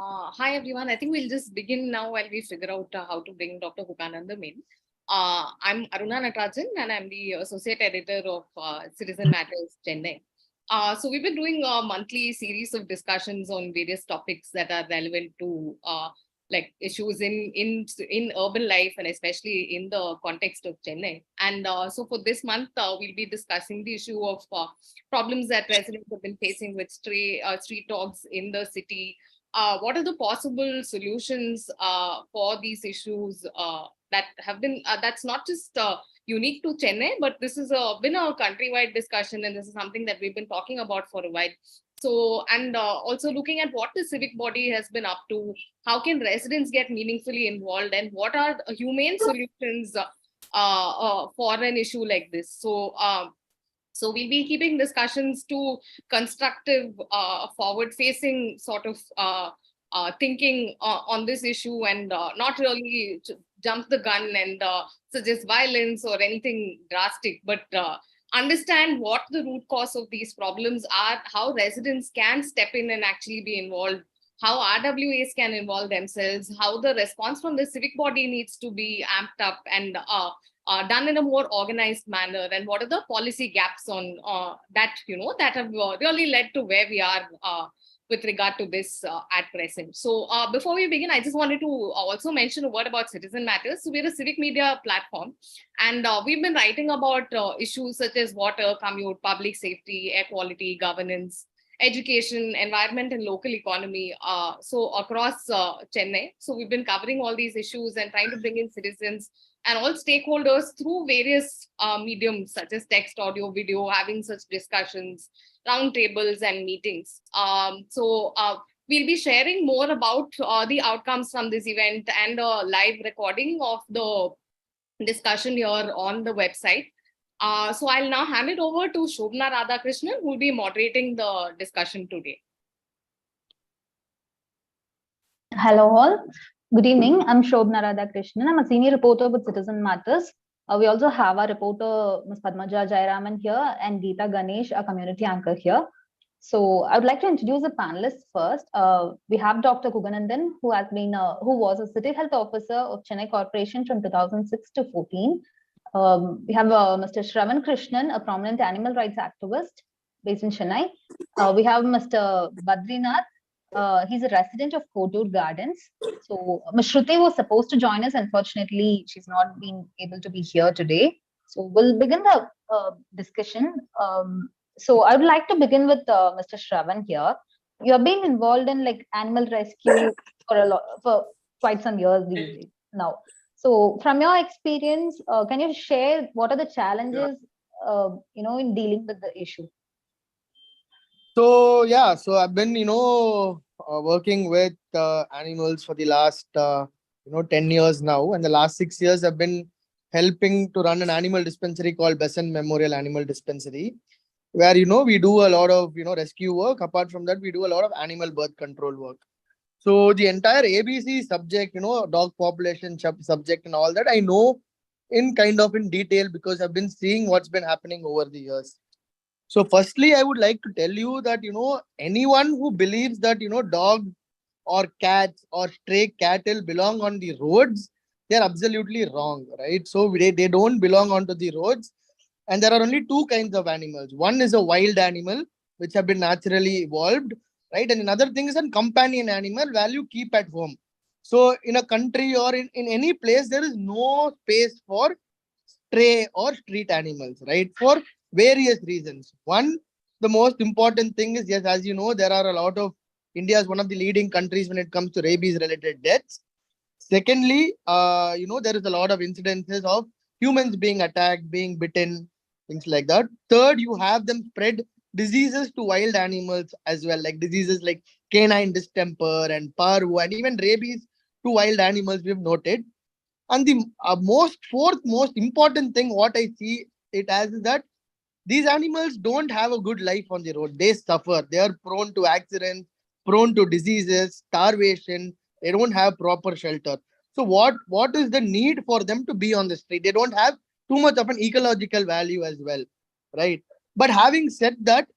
Hi everyone. I think we'll just begin now while we figure out how to bring Dr. Hukanandam in. I'm Aruna Natarajan and I'm the Associate Editor of Citizen Matters Chennai. So we've been doing a monthly series of discussions on various topics that are relevant to like issues in urban life and especially in the context of Chennai. And so for this month, we'll be discussing the issue of problems that residents have been facing with street dogs in the city. What are the possible solutions for these issues that have been that's not just unique to Chennai, but this has been a countrywide discussion, and this is something that we've been talking about for a while. So, and also looking at what the civic body has been up to, how can residents get meaningfully involved, and what are humane solutions for an issue like this. So we'll be keeping discussions to constructive, forward-facing sort of thinking on this issue, and not really jump the gun and suggest violence or anything drastic, but understand what the root cause of these problems are, how residents can step in and actually be involved, how RWAs can involve themselves, how the response from the civic body needs to be amped up and done in a more organized manner, and what are the policy gaps on that that have really led to where we are with regard to this at present. So before we begin, I just wanted to also mention a word about Citizen Matters. So we're a civic media platform, and we've been writing about issues such as water, commute, public safety, air quality, governance, education, environment, and local economy. So across Chennai. So we've been covering all these issues and trying to bring in citizens and all stakeholders through various mediums such as text, audio, video, having such discussions, roundtables, and meetings. We'll be sharing more about the outcomes from this event and a live recording of the discussion here on the website. So I'll now hand it over to Shobna Radhakrishnan, who will be moderating the discussion today. Hello all. Good evening. I'm Shobna Radhakrishnan. I'm a senior reporter with Citizen Matters. We also have our reporter, Ms. Padmaja Jairaman here, and Geeta Ganesh, a community anchor here. So I would like to introduce the panelists first. We have Dr. Hukanandam, who was a city health officer of Chennai Corporation from 2006 to 14. We have Mr. Shravan Krishnan, a prominent animal rights activist based in Chennai. We have Mr. Badrinath. He's a resident of Kotur Gardens. So Ms. Shruti was supposed to join us. Unfortunately, she's not been able to be here today. So we'll begin the discussion. So I would like to begin with Mr. Shravan here. You have been involved in like animal rescue for quite some years these days now. So from your experience, can you share what are the challenges in dealing with the issue? So I've been working with animals for the last 10 years now, and the last 6 years I've been helping to run an animal dispensary called Besant Memorial Animal Dispensary, where we do a lot of rescue work. Apart from that, we do a lot of animal birth control work. So the entire ABC subject, dog population subject and all that, I know in detail because I've been seeing what's been happening over the years. So firstly, I would like to tell you that, anyone who believes that, dog or cats or stray cattle belong on the roads, they're absolutely wrong, right? So they don't belong onto the roads. And there are only two kinds of animals. One is a wild animal, which have been naturally evolved, right? And another thing is a companion animal where you keep at home. So in a country or in any place, there is no space for stray or street animals, right? For various reasons. One, the most important thing is, yes, as you know, there are a lot of, India is one of the leading countries when it comes to rabies related deaths. Secondly, there is a lot of incidences of humans being attacked, being bitten, things like that. Third, you have them spread diseases to wild animals as well, like diseases like canine distemper and parvo and even rabies to wild animals we've noted. And the fourth most important thing, what I see it as is that these animals don't have a good life on the road. They suffer. They are prone to accidents, prone to diseases, starvation. They don't have proper shelter. So what is the need for them to be on the street? They don't have too much of an ecological value as well, right? But having said that,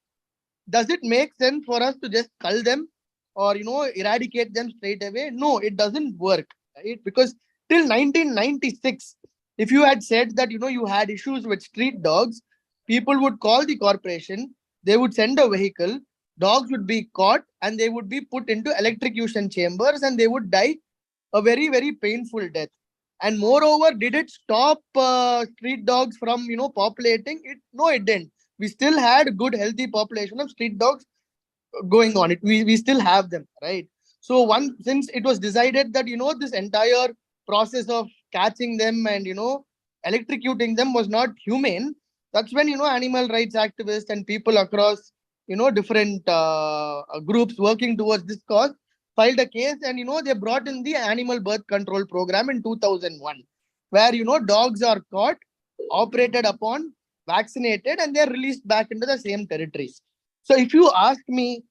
does it make sense for us to just cull them? or, eradicate them straight away. No, it doesn't work, right? Because till 1996, if you had said that, you had issues with street dogs, people would call the corporation, they would send a vehicle, dogs would be caught and they would be put into electrocution chambers and they would die a very, very painful death. And moreover, did it stop street dogs from, populating? No, it didn't. We still had good, healthy population of street dogs going on. We still have them, right? So since it was decided that, this entire process of catching them and, electrocuting them was not humane, that's when, animal rights activists and people across, different groups working towards this cause filed a case, and, they brought in the animal birth control program in 2001, where, dogs are caught, operated upon, vaccinated, and they're released back into the same territories. So if you ask me,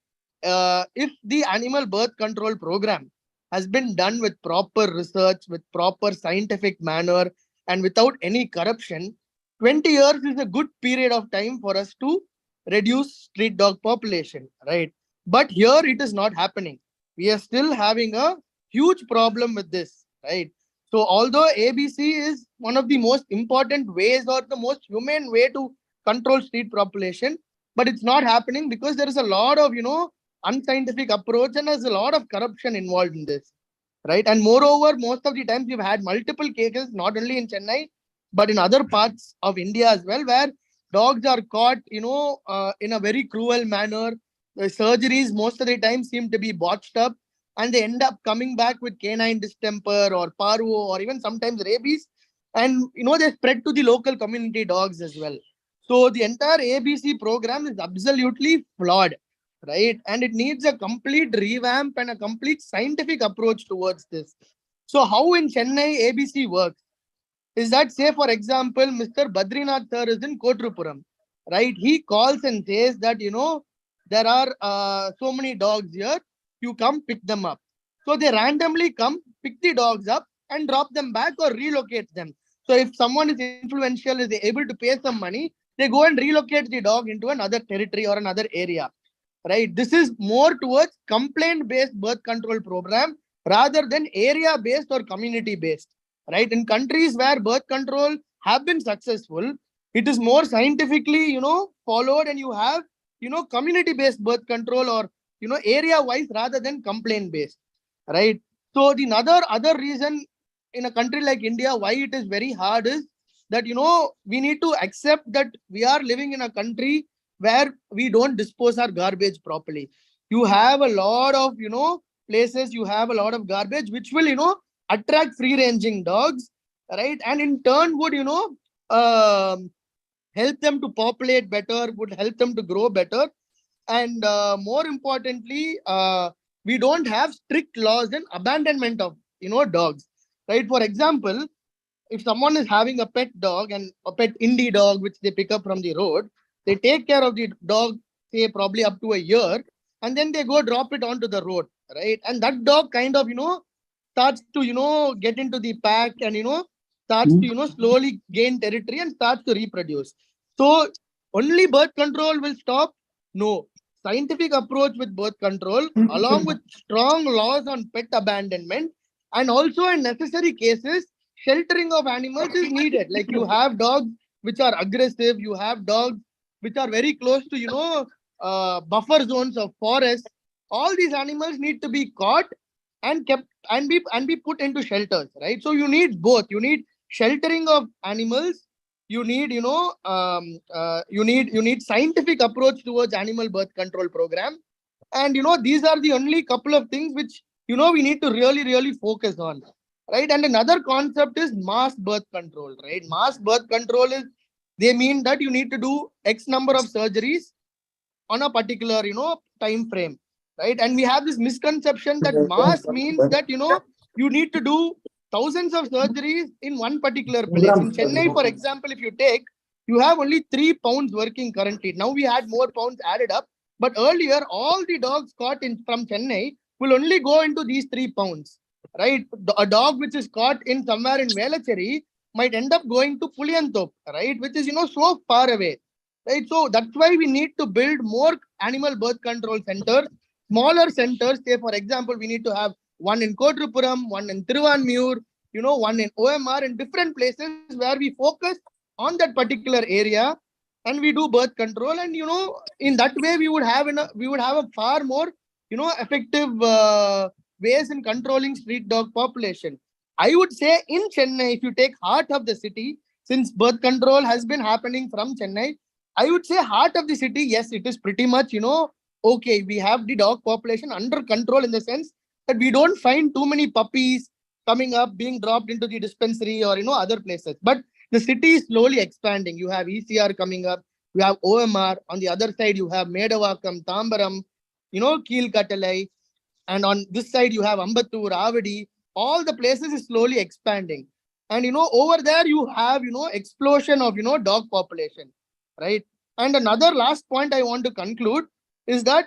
if the animal birth control program has been done with proper research, with proper scientific manner, and without any corruption, 20 years is a good period of time for us to reduce street dog population, right? But here it is not happening. We are still having a huge problem with this, right? So although ABC is one of the most important ways or the most humane way to control street population, but it's not happening because there is a lot of, unscientific approach and there's a lot of corruption involved in this, right? And moreover, most of the times we've had multiple cases, not only in Chennai, but in other parts of India as well, where dogs are caught, in a very cruel manner. The surgeries most of the time seem to be botched up, and they end up coming back with canine distemper or parvo or even sometimes rabies. And, they spread to the local community dogs as well. So the entire ABC program is absolutely flawed, right? And it needs a complete revamp and a complete scientific approach towards this. So how in Chennai ABC works is that, say, for example, Mr. Badrinath sir is in Kotrupuram, right? He calls and says that, there are so many dogs here, you come pick them up. So they randomly come, pick the dogs up and drop them back or relocate them. So if someone is influential, is able to pay some money, they go and relocate the dog into another territory or another area, right? This is more towards complaint-based birth control program rather than area-based or community-based, right? In countries where birth control have been successful, it is more scientifically, followed, and you have, community-based birth control or, area-wise rather than complaint-based, right? So the other reason in a country like India, why it is very hard is that, we need to accept that we are living in a country where we don't dispose our garbage properly. You have a lot of, places, you have a lot of garbage, which will, attract free ranging dogs, right? And in turn would, help them to populate better, would help them to grow better. And more importantly, we don't have strict laws in abandonment of, dogs, right? For example, if someone is having a pet dog and a pet indie dog, which they pick up from the road, they take care of the dog, say probably up to a year, and then they go drop it onto the road, right? And that dog kind of, starts to, get into the pack and, starts to, slowly gain territory and starts to reproduce. So only birth control will stop? No. Scientific approach with birth control, along with strong laws on pet abandonment, and also in necessary cases, sheltering of animals is needed. Like you have dogs which are aggressive, you have dogs which are very close to, buffer zones of forests. All these animals need to be caught and kept and be put into shelters, right? So you need both. You need sheltering of animals. You need, you need scientific approach towards animal birth control program. And, these are the only couple of things which, we need to really, really focus on, right? And another concept is mass birth control, right? Mass birth control is, they mean that you need to do X number of surgeries on a particular, time frame, right? And we have this misconception that mass means that, you need to do thousands of surgeries in one particular place. In Chennai, for example, if you take, you have only 3 pounds working currently. Now we had more pounds added up, but earlier all the dogs caught from Chennai will only go into these 3 pounds, right? A dog which is caught in somewhere in Velacheri might end up going to Puliantop, right? Which is, so far away, right? So that's why we need to build more animal birth control centers. smaller centers, say for example, we need to have one in Kottuppuram, one in Thiruvanmiyur, one in OMR, in different places where we focus on that particular area and we do birth control. And, in that way, we would have a far more, effective ways in controlling street dog population. I would say in Chennai, if you take heart of the city, since birth control has been happening from Chennai, I would say heart of the city, yes, it is pretty much, okay, we have the dog population under control in the sense that we don't find too many puppies coming up, being dropped into the dispensary or, other places. But the city is slowly expanding. You have ECR coming up, you have OMR. On the other side, you have Medavakam, Tambaram, Keelkattalai. And on this side, you have Ambattur, Avadi. All the places is slowly expanding. And, over there, you have, explosion of, dog population, right? And another last point I want to conclude is that,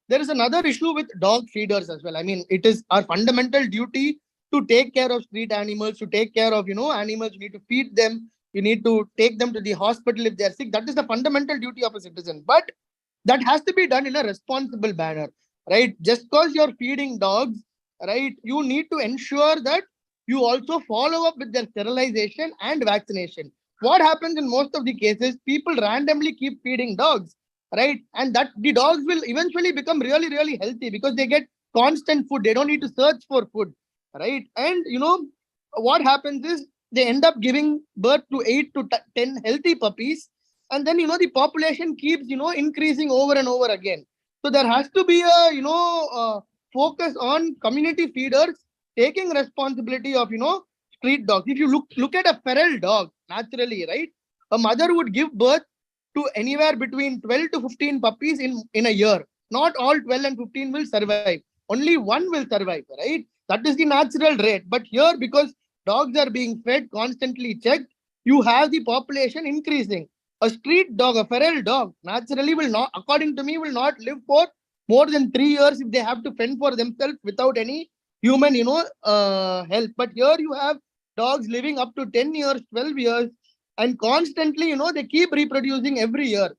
there is another issue with dog feeders as well. I mean, it is our fundamental duty to take care of street animals, to take care of, animals. You need to feed them. You need to take them to the hospital if they are sick. That is the fundamental duty of a citizen. But that has to be done in a responsible manner, right? Just because you're feeding dogs, right, you need to ensure that you also follow up with their sterilization and vaccination. What happens in most of the cases, people randomly keep feeding dogs, right? And that the dogs will eventually become really, really healthy because they get constant food. They don't need to search for food, right? And, what happens is they end up giving birth to 8 to 10 healthy puppies. And then, the population keeps, increasing over and over again. So there has to be a, focus on community feeders taking responsibility of, street dogs. If you look at a feral dog, naturally, right? A mother would give birth to anywhere between 12 to 15 puppies in a year. Not all 12 and 15 will survive. Only one will survive, right? That is the natural rate. But here, because dogs are being fed, constantly checked, you have the population increasing. A street dog, a feral dog, naturally will not, according to me, will not live for more than 3 years if they have to fend for themselves without any human, help. But here you have dogs living up to 10 years, 12 years, and constantly, they keep reproducing every year.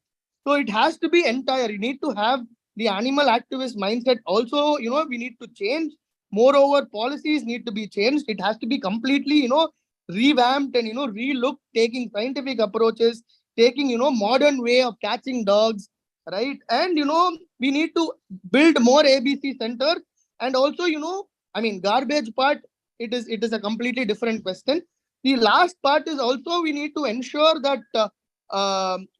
So it has to be entire. You need to have the animal activist mindset. Also, we need to change. Moreover, policies need to be changed. It has to be completely, revamped and, relooked, taking scientific approaches, taking, modern way of catching dogs, right? And, we need to build more ABC centers. And also, I mean, garbage part, it is a completely different question. The last part is also we need to ensure that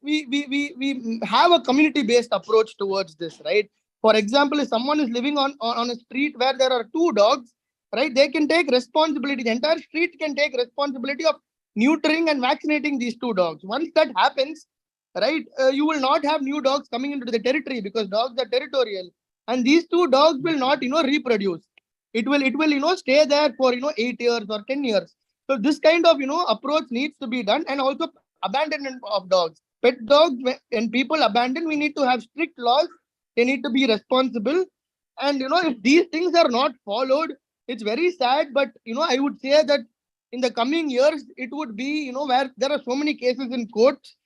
we have a community-based approach towards this, right? For example, if someone is living on a street where there are 2 dogs, right, they can take responsibility. The entire street can take responsibility of neutering and vaccinating these 2 dogs. Once that happens, right, you will not have new dogs coming into the territory because dogs are territorial. And these 2 dogs will not, reproduce. It will, stay there for, 8 years or 10 years. So this kind of, approach needs to be done. And also abandonment of dogs. Pet dogs, when people abandon, we need to have strict laws. They need to be responsible. And, if these things are not followed, it's very sad. But, I would say that in the coming years, it would be, where there are so many cases in courts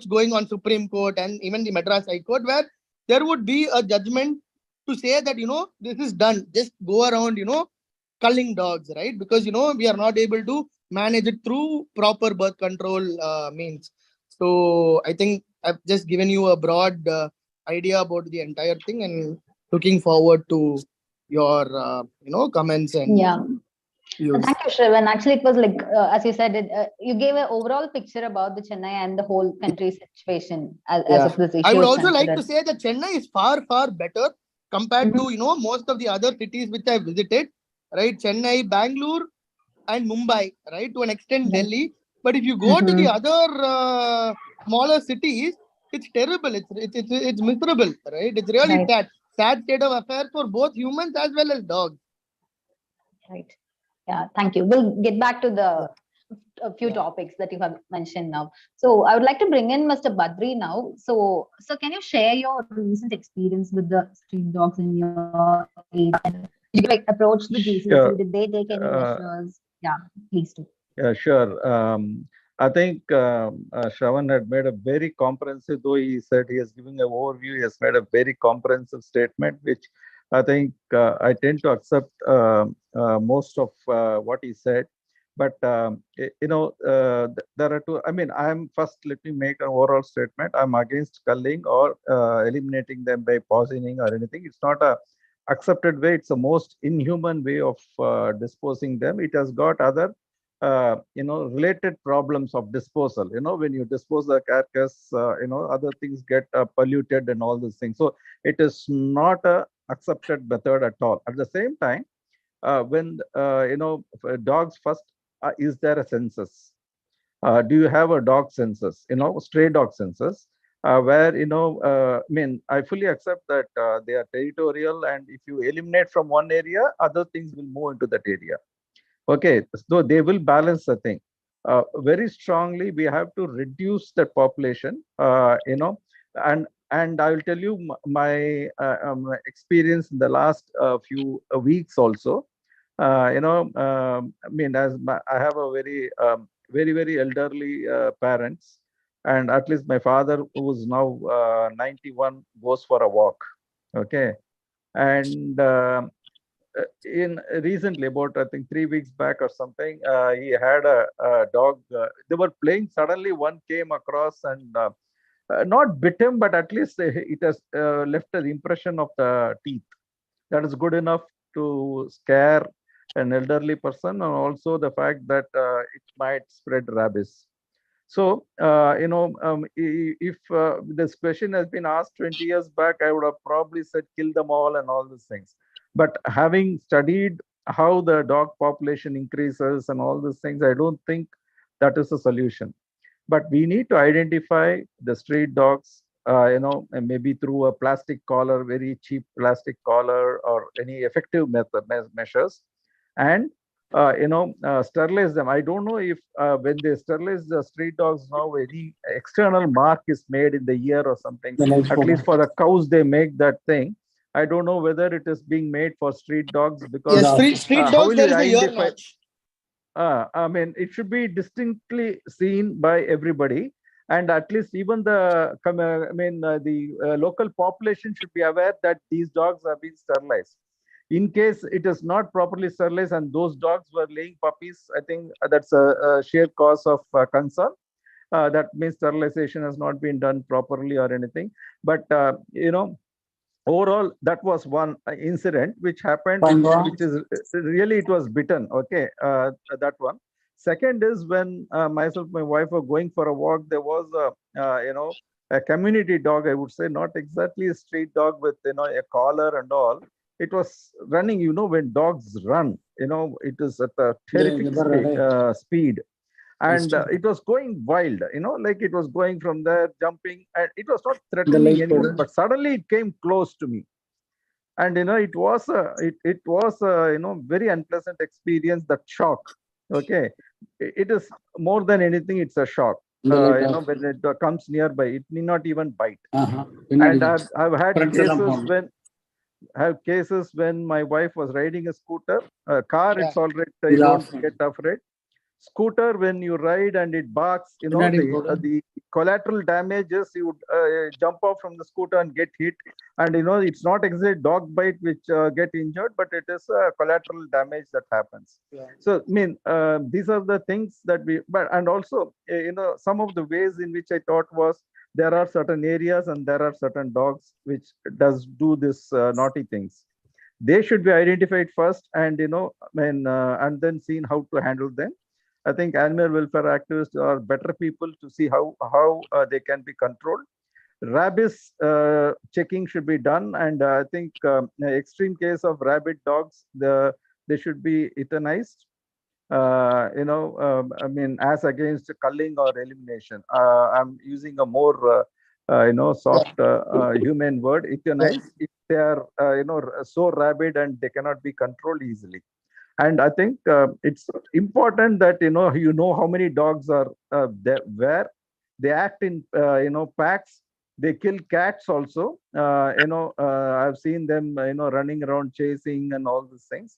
going on Supreme Court and even the Madras High Court, where there would be a judgment to say that, this is done. Just go around, culling dogs, right? Because, we are not able to manage it through proper birth control means. So I think I've just given you a broad idea about the entire thing and looking forward to your, comments and views. Thank you, Shravan. Actually, it was like, as you said, you gave an overall picture about the Chennai and the whole country situation as if this issue I would is also like considered. to say that Chennai is far, far better compared to, most of the other cities which I visited, right? Chennai, Bangalore, and Mumbai, right? To an extent, Delhi. But if you go to the other smaller cities, it's terrible. It's miserable, right? It's really sad state of affairs for both humans as well as dogs. Right. Yeah. Thank you. We'll get back to the a few topics that you have mentioned now. So I would like to bring in Mr. Badri now. So can you share your recent experience with the street dogs in your area? Did you approach the GCC? Did they take any measures? Yeah, please do. Yeah, sure. I think Shravan had made a very comprehensive, though he said he is giving an overview, he has made a very comprehensive statement, which I think I tend to accept most of what he said. But, there are two, I mean, let me make an overall statement. I'm against culling or eliminating them by poisoning or anything. It's not a accepted way. It's the most inhuman way of disposing them. It has got other related problems of disposal. When you dispose the carcass, other things get polluted and all these things. So it is not a accepted method at all. At the same time, when dogs first, is there a census? Do you have a dog census? Stray dog census, where I mean, I fully accept that they are territorial, and if you eliminate from one area, other things will move into that area. Okay, so they will balance the thing. Very strongly, we have to reduce the population, and I will tell you my experience in the last few weeks also. I mean, I have a very, very elderly parents, and at least my father, who is now 91, goes for a walk. Okay, and in recently, about I think 3 weeks back or something, he had a dog. They were playing. Suddenly, one came across and not bit him, but at least it has left an impression of the teeth. That is good enough to scare an elderly person, and also the fact that it might spread rabies. So, if this question has been asked 20 years back, I would have probably said kill them all and all these things. But having studied how the dog population increases and all these things, I don't think that is a solution. But we need to identify the street dogs, and maybe through a plastic collar, very cheap plastic collar, or any effective measures, and sterilize them. I don't know if when they sterilize the street dogs now, any external mark is made in the ear or something. At least for the cows, they make that thing. I don't know whether it is being made for street dogs, because Yes, street how dogs, will you there is a ear identify? notch. I mean, it should be distinctly seen by everybody, and at least even the local population should be aware that these dogs have been sterilized. In case it is not properly sterilized and those dogs were laying puppies, I think that's a sheer cause of concern. That means sterilization has not been done properly or anything. But overall, that was one incident which happened, which is really, it was bitten. Okay, that one. Second is when myself, my wife were going for a walk. There was a community dog, I would say, not exactly a street dog with a collar and all. It was running. When dogs run, it is at a terrific speed, and it was going wild, like it was going from there, jumping, and it was not threatening anyone, but suddenly it came close to me. And it was a very unpleasant experience, that shock. Okay, it is more than anything, it's a shock. When it comes nearby, it may not even bite. And I've had cases when my wife was riding a scooter. A car, it's all right, you don't get afraid. Scooter, when you ride and it barks, the collateral damages, you would jump off from the scooter and get hit. And it's not exactly dog bite which get injured, but it is a collateral damage that happens. So I mean, these are the things that and also some of the ways in which I thought was, there are certain areas and there are certain dogs which does do this naughty things. They should be identified first, and and then seen how to handle them. I think animal welfare activists are better people to see how they can be controlled. Rabies checking should be done, and I think extreme case of rabid dogs, they should be euthanized. I mean, as against culling or elimination. I'm using a more soft human word, euthanize, if they are so rabid and they cannot be controlled easily. And I think it's important that how many dogs are there, where they act in packs. They kill cats also. I've seen them running around chasing and all these things.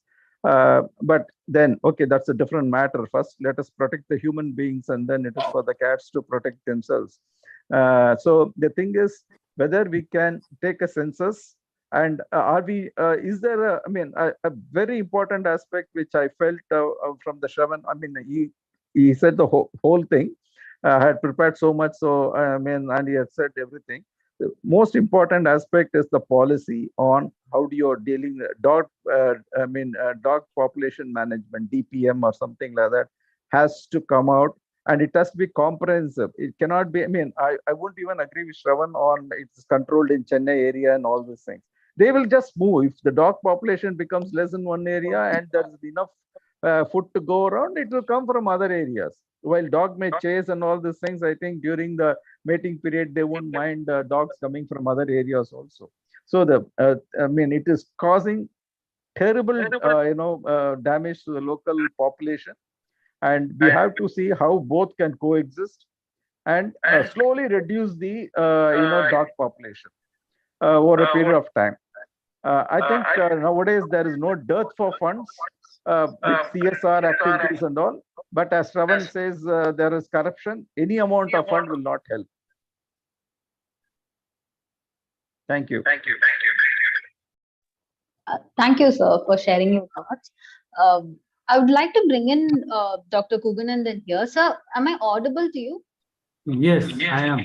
But then, okay, that's a different matter. First, let us protect the human beings, and then it is for the cats to protect themselves. So the thing is, whether we can take a census, and are we, is there a, I mean, a very important aspect which I felt from the Shravan. I mean, he said the whole thing. I had prepared so much, so I mean, and he had said everything. The most important aspect is the policy on how do you are dealing dog. Dog population management, DPM or something like that, has to come out, and it has to be comprehensive. It cannot be. I mean, I wouldn't even agree with Shravan on it's controlled in Chennai area and all these things. They will just move if the dog population becomes less in one area and there is enough food to go around. It will come from other areas. While dog may chase and all these things, I think during the mating period they won't mind dogs coming from other areas also. So it is causing terrible damage to the local population, and we have to see how both can coexist and slowly reduce the dog population over a period of time. I think nowadays there is no dearth for funds with CSR activities and all. But as Shravan says, there is corruption. Any amount of fund will not help. Thank you. Thank you, sir, for sharing your thoughts. I would like to bring in Dr. Kuganandan here. Sir, am I audible to you? Yes, I am.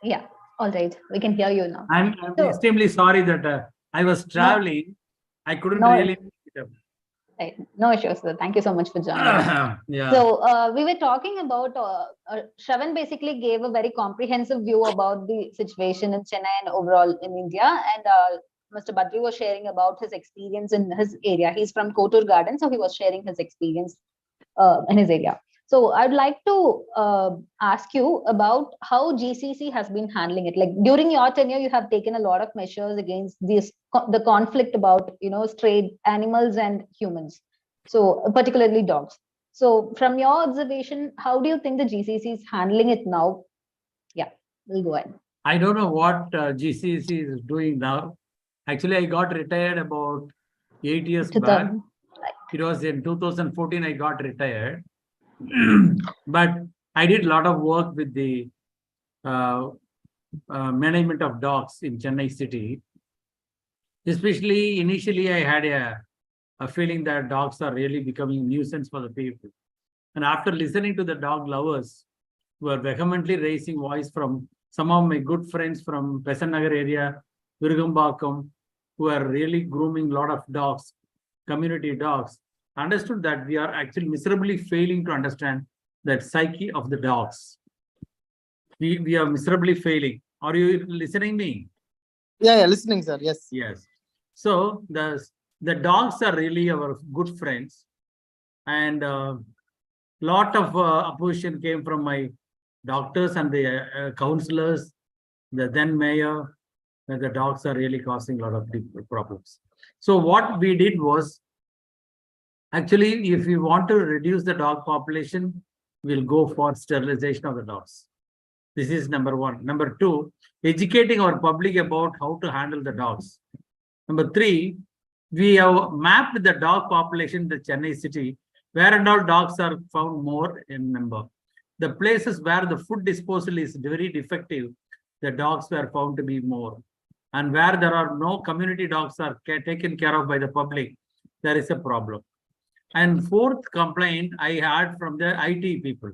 Yeah, all right. We can hear you now. I'm extremely sorry that I was traveling. I couldn't really pick it up. Right. No issues, sir. Thank you so much for joining. Yeah. So we were talking about, Shravan basically gave a very comprehensive view about the situation in Chennai and overall in India. And Mr. Badri was sharing about his experience in his area. He's from Kotur Garden, so he was sharing his experience in his area. So I'd like to ask you about how GCC has been handling it. Like during your tenure, you have taken a lot of measures against the conflict about stray animals and humans. So particularly dogs. So from your observation, how do you think the GCC is handling it now? Yeah, we'll go ahead. I don't know what GCC is doing now. Actually, I got retired about 8 years back. It was in 2014 I got retired. But I did a lot of work with the management of dogs in Chennai city. Especially initially, I had a feeling that dogs are really becoming a nuisance for the people. And after listening to the dog lovers who are vehemently raising voice from some of my good friends from Besant Nagar area, Virugambakam, who are really grooming a lot of dogs, community dogs, understood that we are actually miserably failing to understand that psyche of the dogs. We are miserably failing. Are you listening me? Yeah, listening, sir. Yes. Yes. So the dogs are really our good friends, and lot of opposition came from my doctors and the councillors, the then mayor, that the dogs are really causing a lot of problems. So what we did was, actually, if we want to reduce the dog population, we'll go for sterilization of the dogs. This is number one. Number two, educating our public about how to handle the dogs. Number three, we have mapped the dog population in the Chennai city, where and all dogs are found more in number. The places where the food disposal is very defective, the dogs were found to be more. And where there are no community dogs are taken care of by the public, there is a problem. And fourth complaint I had from the IT people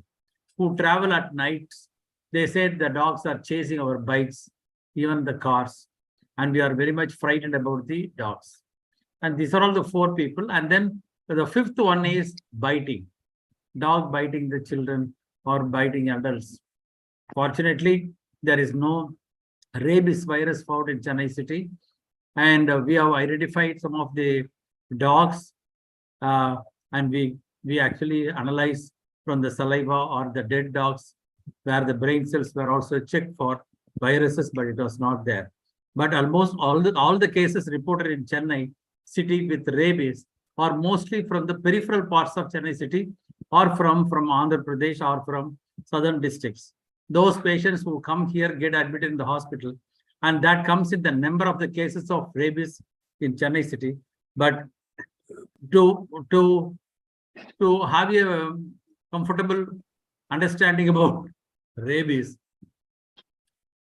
who travel at nights. They said the dogs are chasing our bikes, even the cars, and we are very much frightened about the dogs. And these are all the four people. And then the fifth one is biting. Dog biting the children or biting adults. Fortunately, there is no rabies virus found in Chennai city. And we have identified some of the dogs, and we actually analyze from the saliva or the dead dogs where the brain cells were also checked for viruses, but it was not there. But almost all the cases reported in Chennai city with rabies are mostly from the peripheral parts of Chennai city, or from Andhra Pradesh, or from southern districts. Those patients who come here get admitted in the hospital, and that comes in the number of the cases of rabies in Chennai city. But to have a comfortable understanding about rabies,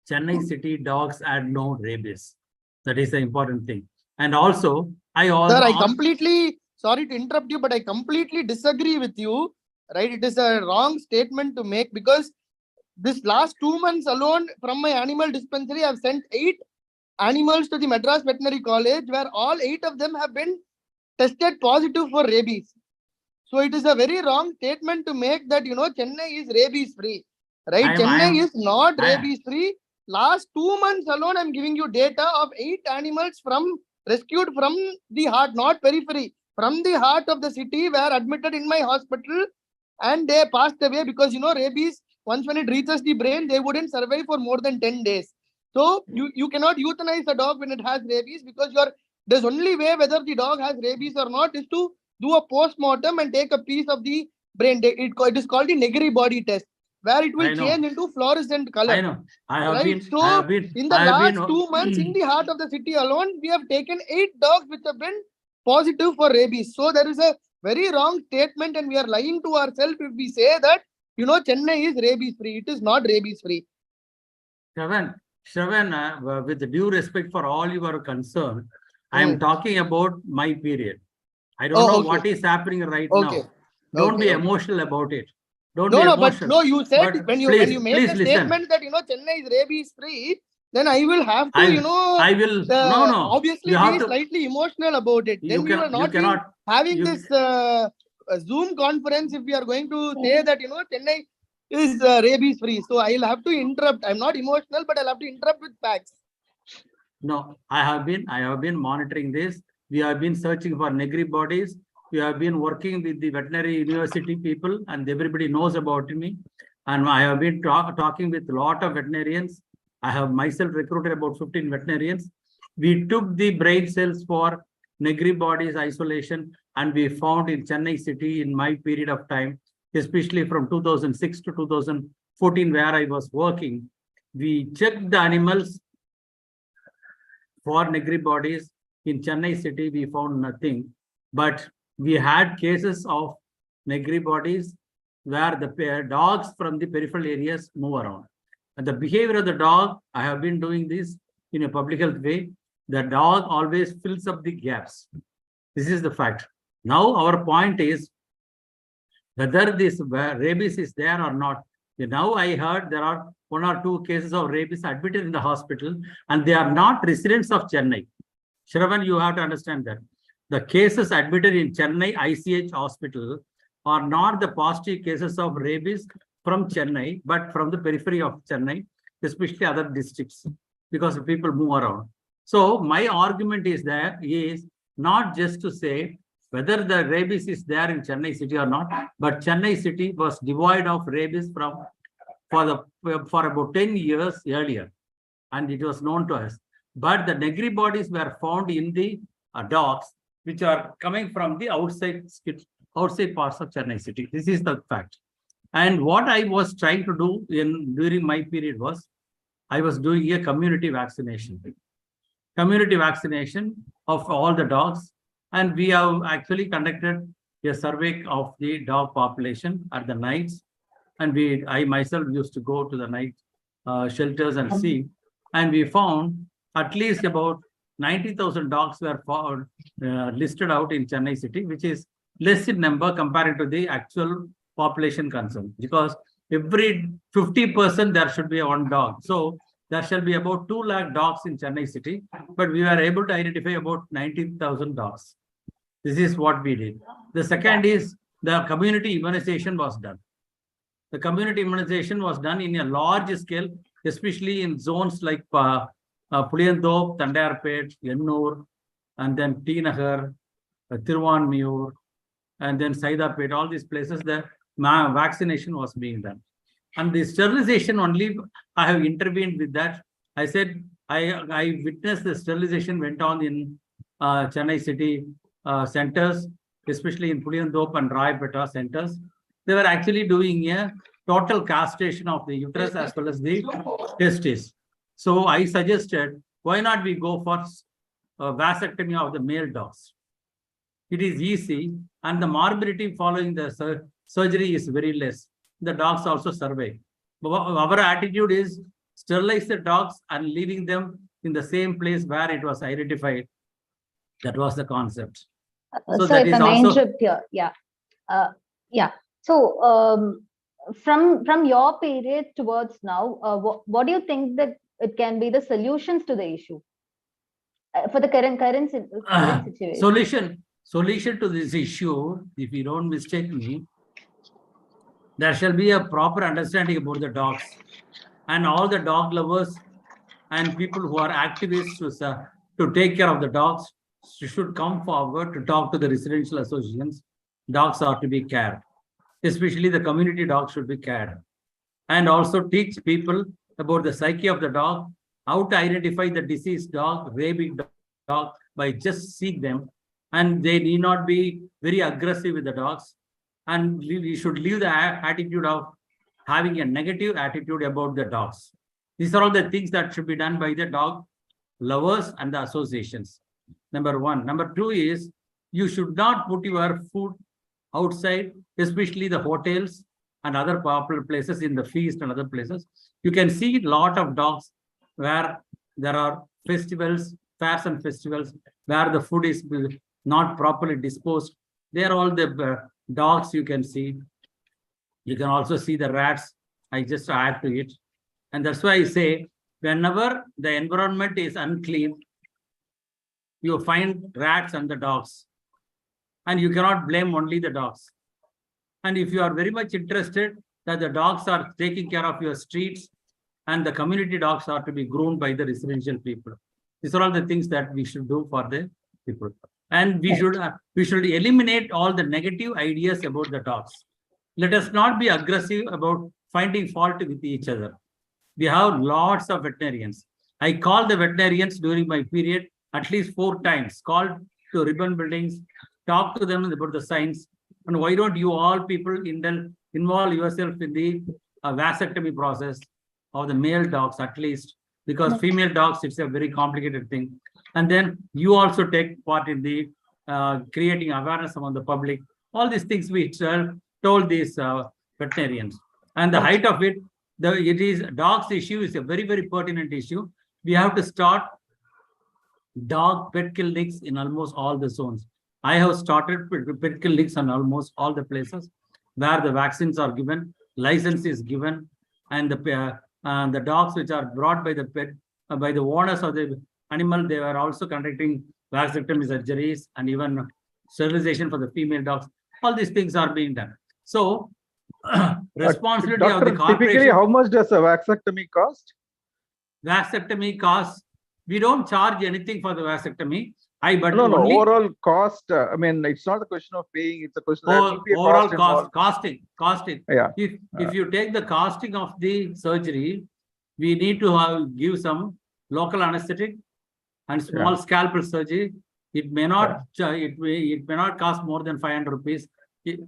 Chennai city dogs had no rabies. That is the important thing. And also, Sir, I completely, sorry to interrupt you, but I completely disagree with you. Right? It is a wrong statement to make, because this last 2 months alone from my animal dispensary, I've sent 8 animals to the Madras Veterinary College, where all 8 of them have been tested positive for rabies. So it is a very wrong statement to make that, Chennai is rabies free. Right? Chennai is not rabies free. Last 2 months alone, I'm giving you data of 8 animals rescued from the heart, not periphery, from the heart of the city, were admitted in my hospital, and they passed away because, rabies, once when it reaches the brain, they wouldn't survive for more than 10 days. So you cannot euthanize a dog when it has rabies, because there's only way whether the dog has rabies or not is to do a post-mortem and take a piece of the brain. It is called the Negri body test, where it will change into fluorescent color. I know. I have been. In the last 2 months, in the heart of the city alone, we have taken 8 dogs which have been positive for rabies. So there is a very wrong statement, and we are lying to ourselves if we say that, Chennai is rabies free. It is not rabies free. Shravan, with due respect for all your concern, I am talking about my period. I don't know what is happening right now. Don't be emotional about it. Don't be emotional. You said when you make a statement that, Chennai is rabies free, then I will have to, I will. No. Obviously, be slightly emotional about it. Then we are not having this Zoom conference if we are going to say that, Chennai is rabies free. So I'll have to interrupt. I'm not emotional, but I'll have to interrupt with facts. No, I have been monitoring this. We have been searching for Negri bodies. We have been working with the veterinary university people, and everybody knows about me. And I have been talking with a lot of veterinarians. I have myself recruited about 15 veterinarians. We took the brain cells for Negri bodies isolation, and we found in Chennai city, in my period of time, especially from 2006 to 2014, where I was working, we checked the animals for Negri bodies. In Chennai city, we found nothing, but we had cases of Negri bodies where the dogs from the peripheral areas move around. And the behavior of the dog, I have been doing this in a public health way. The dog always fills up the gaps. This is the fact. Now our point is whether this rabies is there or not. Now I heard there are 1 or 2 cases of rabies admitted in the hospital, and they are not residents of Chennai. Shravan, you have to understand that. The cases admitted in Chennai ICH hospital are not the positive cases of rabies from Chennai, but from the periphery of Chennai, especially other districts, because people move around. So my argument is not just to say whether the rabies is there in Chennai city or not, but Chennai city was devoid of rabies for about 10 years earlier, and it was known to us. But the Negri bodies were found in the dogs, which are coming from the outside parts of Chennai city. This is the fact. And what I was trying to do during my period was, I was doing a community vaccination of all the dogs. And we have actually conducted a survey of the dog population at the nights. And I myself used to go to the night shelters and see. And we found at least about 90,000 dogs were found, listed out in Chennai city, which is less in number compared to the actual population concern. Because every 50% there should be 1 dog. So there shall be about 2 lakh dogs in Chennai city, but we were able to identify about 90,000 dogs. This is what we did. The second is the community immunization was done. The community immunization was done in a large scale, especially in zones like Puliyandop, Tandayarpet, Ennur, and then T Nagar, Tiruvanmiyur, and then Saidapet, all these places, the vaccination was being done. And the sterilization only, I have intervened with that. I said, I witnessed the sterilization went on in Chennai city centers, especially in Puliyandop and Rayapeta centers. They were actually doing a total castration of the uterus as well as the testes. So I suggested, why not we go for vasectomy of the male dogs? it is easy, and the morbidity following the surgery is very less. The dogs also survive. Our attitude is sterilize the dogs and leaving them in the same place where it was identified. That was the concept. So Sir, that if is I may also interrupt here, yeah. So from your period towards now, what do you think that it can be the solutions to the issue for the current situation? Solution to this issue, if you don't mistake me, there shall be a proper understanding about the dogs, and all the dog lovers and people who are activists to take care of the dogs should come forward to talk to the residential associations. Dogs are to be cared, especially the community dogs should be cared, and also teach people about the psyche of the dog, how to identify the diseased dog, rabid dog by just seeing them, and they need not be very aggressive with the dogs, and we should leave the attitude of having a negative attitude about the dogs. These are all the things that should be done by the dog lovers and the associations. Number one. Number two is you should not put your food outside, especially the hotels and other popular places in the feast and other places. You can see a lot of dogs where there are festivals, fairs and festivals, where the food is not properly disposed. They are all the dogs you can see. You can also see the rats. I just add to it. And that's why I say, whenever the environment is unclean, you find rats and the dogs. And you cannot blame only the dogs. And if you are very much interested that the dogs are taking care of your streets, and the community dogs are to be groomed by the residential people. These are all the things that we should do for the people. And we should eliminate all the negative ideas about the dogs. Let us not be aggressive about finding fault with each other. We have lots of veterinarians. I called the veterinarians during my period at least 4 times, called to ribbon buildings, talk to them about the science. And why don't you all people involve yourself in the vasectomy process of the male dogs at least, because female dogs, it's a very complicated thing. And then you also take part in the creating awareness among the public. All these things we told these veterinarians. And the height of it, dogs issue is a very, very pertinent issue. We have to start dog pet clinics in almost all the zones. I have started pet clinics in almost all the places where the vaccines are given, license is given, and the dogs which are brought by the pet, by the owners of the animal, they are also conducting vasectomy surgeries and even sterilization for the female dogs. All these things are being done. So, responsibility Doctor, of the corporation. Typically, how much does a vasectomy cost? Vasectomy costs, we don't charge anything for the vasectomy. But no, overall cost. I mean, it's not a question of paying; it's a question of overall costing. Yeah. If you take the costing of the surgery, we need to give some local anesthetic and small scalpel surgery. It may not it may not cost more than 500 rupees to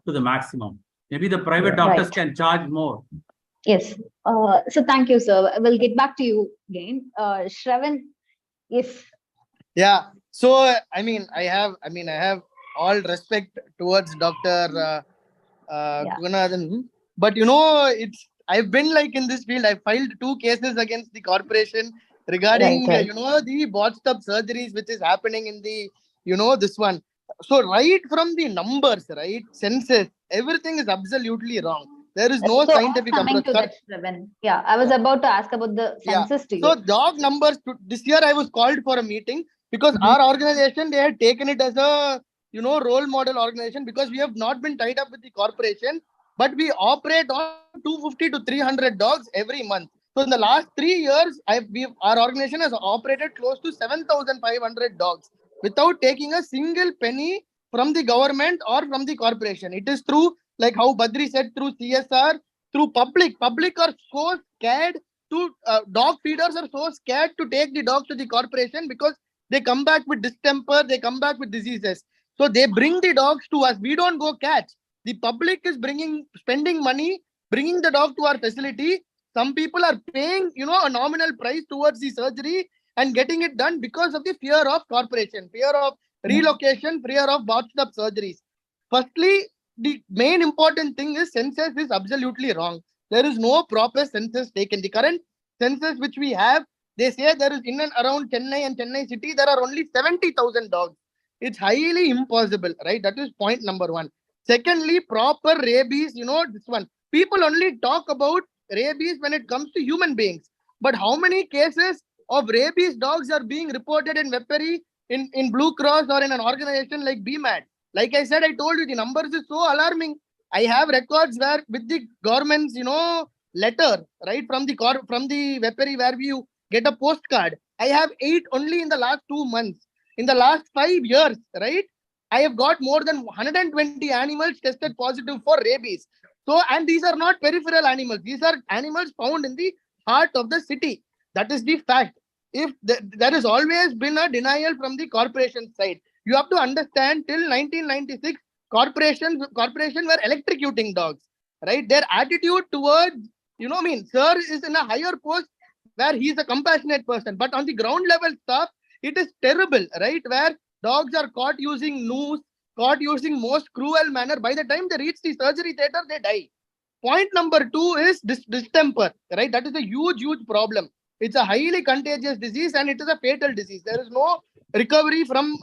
the maximum. Maybe the private doctors can charge more. Yes. So thank you, sir. We'll get back to you again. Shravan, if Yeah. So I have all respect towards Dr. Gunadhan, but I've been like in this field. I filed 2 cases against the corporation regarding the botched up surgeries which is happening in the this one. So right from the numbers, right, census, everything is absolutely wrong. There is no scientific approach. Yeah, I was about to ask about the census to you. So dog numbers this year I was called for a meeting because our organization, they had taken it as a role model organization, because we have not been tied up with the corporation, but we operate on 250 to 300 dogs every month. So in the last 3 years, our organization has operated close to 7,500 dogs without taking a single penny from the government or from the corporation. It is through, like how Badri said, through CSR, through public. Public are so scared to, dog feeders are so scared to take the dogs to the corporation because they come back with distemper, they come back with diseases. So they bring the dogs to us. We don't go catch. The public is spending money, bringing the dog to our facility. Some people are paying, a nominal price towards the surgery and getting it done because of the fear of corporation, fear of relocation, fear of botched up surgeries. Firstly, the main important thing is census is absolutely wrong. There is no proper census taken. The current census which we have, they say there is in and around Chennai and Chennai city, there are only 70,000 dogs. It's highly impossible, right? That is point number one. Secondly, proper rabies, this one. People only talk about rabies when it comes to human beings. But how many cases of rabies dogs are being reported in Veperi, in Blue Cross or in an organization like BMAT? Like I said, I told you the numbers is so alarming. I have records where with the government's, letter, right, from the Veperi where you get a postcard. I have 8 only in the last 2 months. In the last 5 years, right, I have got more than 120 animals tested positive for rabies. So, and these are not peripheral animals. These are animals found in the heart of the city. That is the fact. If there has always been a denial from the corporation side. You have to understand till 1996, corporation were electrocuting dogs, right? Their attitude towards, sir is in a higher post where he is a compassionate person. But on the ground level stuff, it is terrible, right? Where dogs are caught using noose, caught using most cruel manner. By the time they reach the surgery theater, they die. Point number 2 is distemper, right? That is a huge problem. It's a highly contagious disease and it is a fatal disease. There is no recovery from,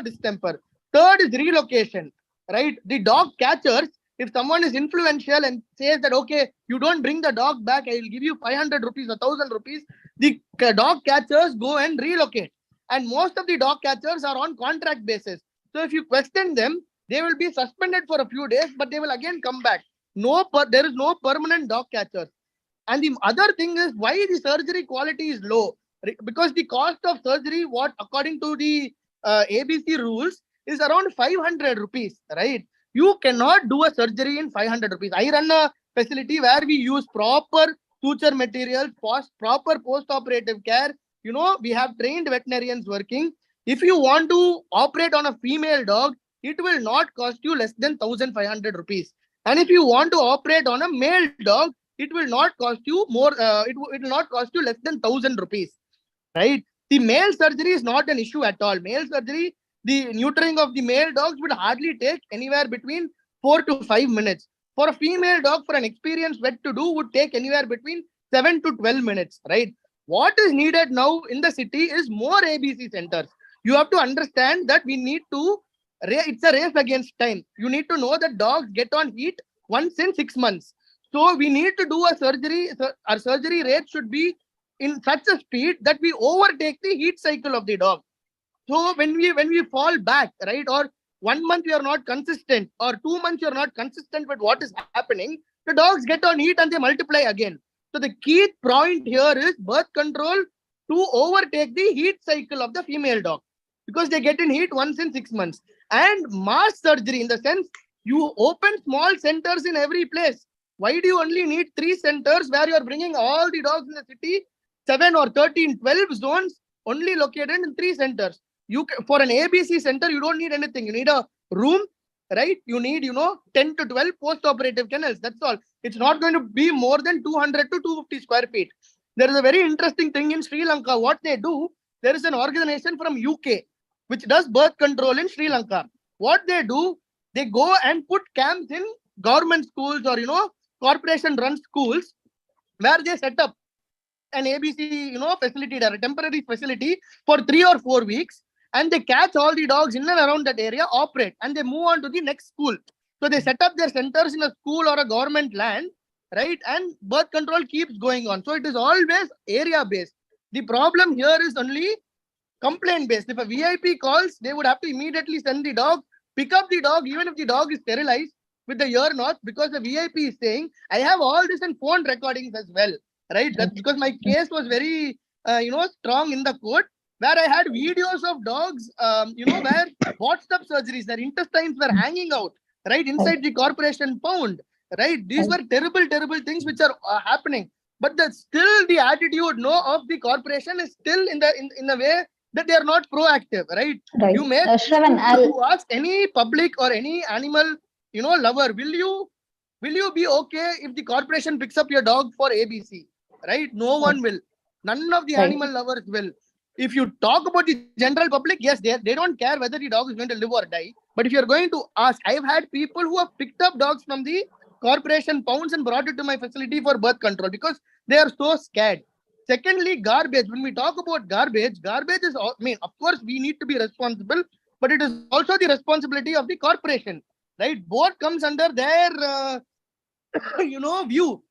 distemper. Third is relocation, right? The dog catchers, if someone is influential and says that, okay, you don't bring the dog back, I will give you 500 rupees, 1,000 rupees, the dog catchers go and relocate. And most of the dog catchers are on contract basis. So if you question them, they will be suspended for a few days, but they will again come back. There is no permanent dog catchers. And the other thing is why the surgery quality is low. Because the cost of surgery, what according to the ABC rules, is around 500 rupees, right? You cannot do a surgery in 500 rupees. I run a facility where we use proper suture materials, proper post-operative care. We have trained veterinarians working. If you want to operate on a female dog, it will not cost you less than 1,500 rupees. And if you want to operate on a male dog, it will not cost you more. It will not cost you less than 1,000 rupees, right? The male surgery is not an issue at all. Male surgery, the neutering of the male dogs would hardly take anywhere between 4 to 5 minutes. For a female dog, for an experienced vet to do, would take anywhere between 7 to 12 minutes, right? What is needed now in the city is more ABC centers. You have to understand that we need to, it's a race against time. You need to know that dogs get on heat once in 6 months. So we need to do a surgery. Our surgery rate should be in such a speed that we overtake the heat cycle of the dog. So when we fall back, right, or 1 month we are not consistent, or 2 months you are not consistent with what is happening, the dogs get on heat and they multiply again. So the key point here is birth control to overtake the heat cycle of the female dog, because they get in heat once in 6 months. And mass surgery, in the sense you open small centers in every place. Why do you only need 3 centers where you are bringing all the dogs in the city? 7 or 13, 12 zones only located in 3 centers. For an ABC center, you don't need anything. You need a room, right? You need, 10 to 12 post-operative kennels. That's all. It's not going to be more than 200 to 250 square feet. There is a very interesting thing in Sri Lanka. What they do, there is an organization from UK which does birth control in Sri Lanka. What they do, they go and put camps in government schools or, corporation-run schools where they set up an ABC, facility, a temporary facility for 3 or 4 weeks, and they catch all the dogs in and around that area, operate, and they move on to the next school. So they set up their centers in a school or a government land, right? And birth control keeps going on. So it is always area-based. The problem here is only complaint-based. If a VIP calls, they would have to immediately send the dog, pick up the dog, even if the dog is sterilized with the ear knots, because the VIP is saying, I have all this in phone recordings as well, right? That's because my case was very, strong in the court, where I had videos of dogs, where botched up surgeries, their intestines were hanging out, right, inside the corporation pound, right? These were terrible, terrible things which are happening. But still the attitude, of the corporation is still in the way that they are not proactive, right? Right. You may Shravan, ask any public or any animal, lover, will you be okay if the corporation picks up your dog for ABC, right? No one will. None of the animal lovers will. If you talk about the general public, yes, they don't care whether the dog is going to live or die. But if you're going to ask, I've had people who have picked up dogs from the corporation pounds and brought it to my facility for birth control because they are so scared. Secondly, garbage. When we talk about garbage is, I mean, of course, we need to be responsible, but it is also the responsibility of the corporation, right? Both comes under their, view.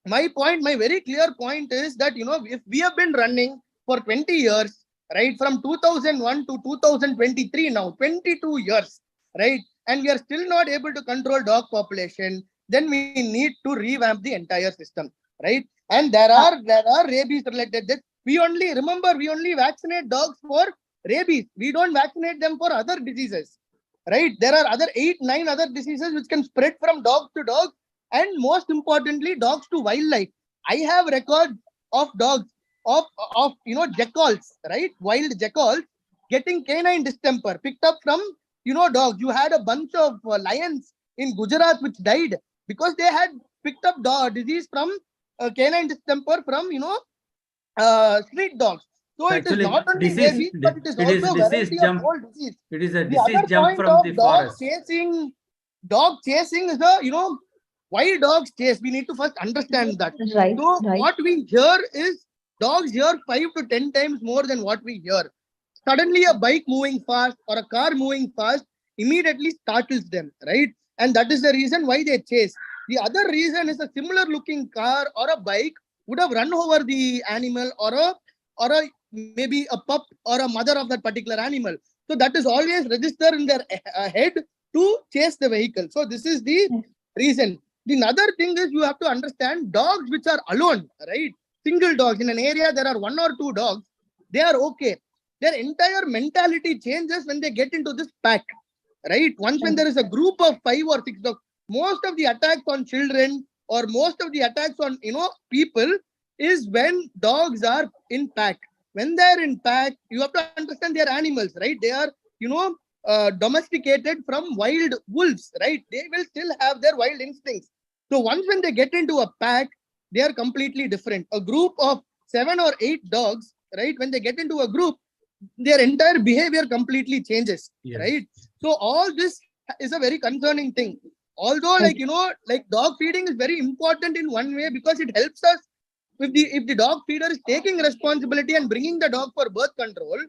My very clear point is that, if we have been running for 20 years, right, from 2001 to 2023 now, 22 years, right, and we are still not able to control dog population, then we need to revamp the entire system, right? And there are rabies related deaths. We only vaccinate dogs for rabies. We don't vaccinate them for other diseases, right? There are other 8-9 other diseases which can spread from dog to dog, and most importantly, dogs to wildlife. I have records of dogs of jackals, right? Wild jackals getting canine distemper picked up from dogs. You had a bunch of lions in Gujarat which died because they had picked up disease from canine distemper from street dogs. So Actually, it is not only rabies, but it is also variety of old disease. It is a The disease other jump point from of the forest. dog chasing is a why dogs chase. We need to first understand that. Right. So Right. what we hear is dogs hear 5 to 10 times more than what we hear. Suddenly a bike moving fast or a car moving fast immediately startles them, right? And that is the reason why they chase. The other reason is a similar looking car or a bike would have run over the animal or a maybe a pup or a mother of that particular animal. So that is always registered in their head to chase the vehicle. So this is the reason. The another thing is you have to understand dogs which are alone, right? Single dogs in an area, there are 1 or 2 dogs, they are okay. Their entire mentality changes when they get into this pack, right? Once when there is a group of 5 or 6 dogs, most of the attacks on children or most of the attacks on people is when dogs are in pack. When they are in pack, you have to understand they are animals, right? They are domesticated from wild wolves, right? They will still have their wild instincts. So once when they get into a pack, they are completely different. A group of 7 or 8 dogs, right? When they get into a group, their entire behavior completely changes, right? So all this is a very concerning thing. Although, like dog feeding is very important in one way because it helps us. If the dog feeder is taking responsibility and bringing the dog for birth control,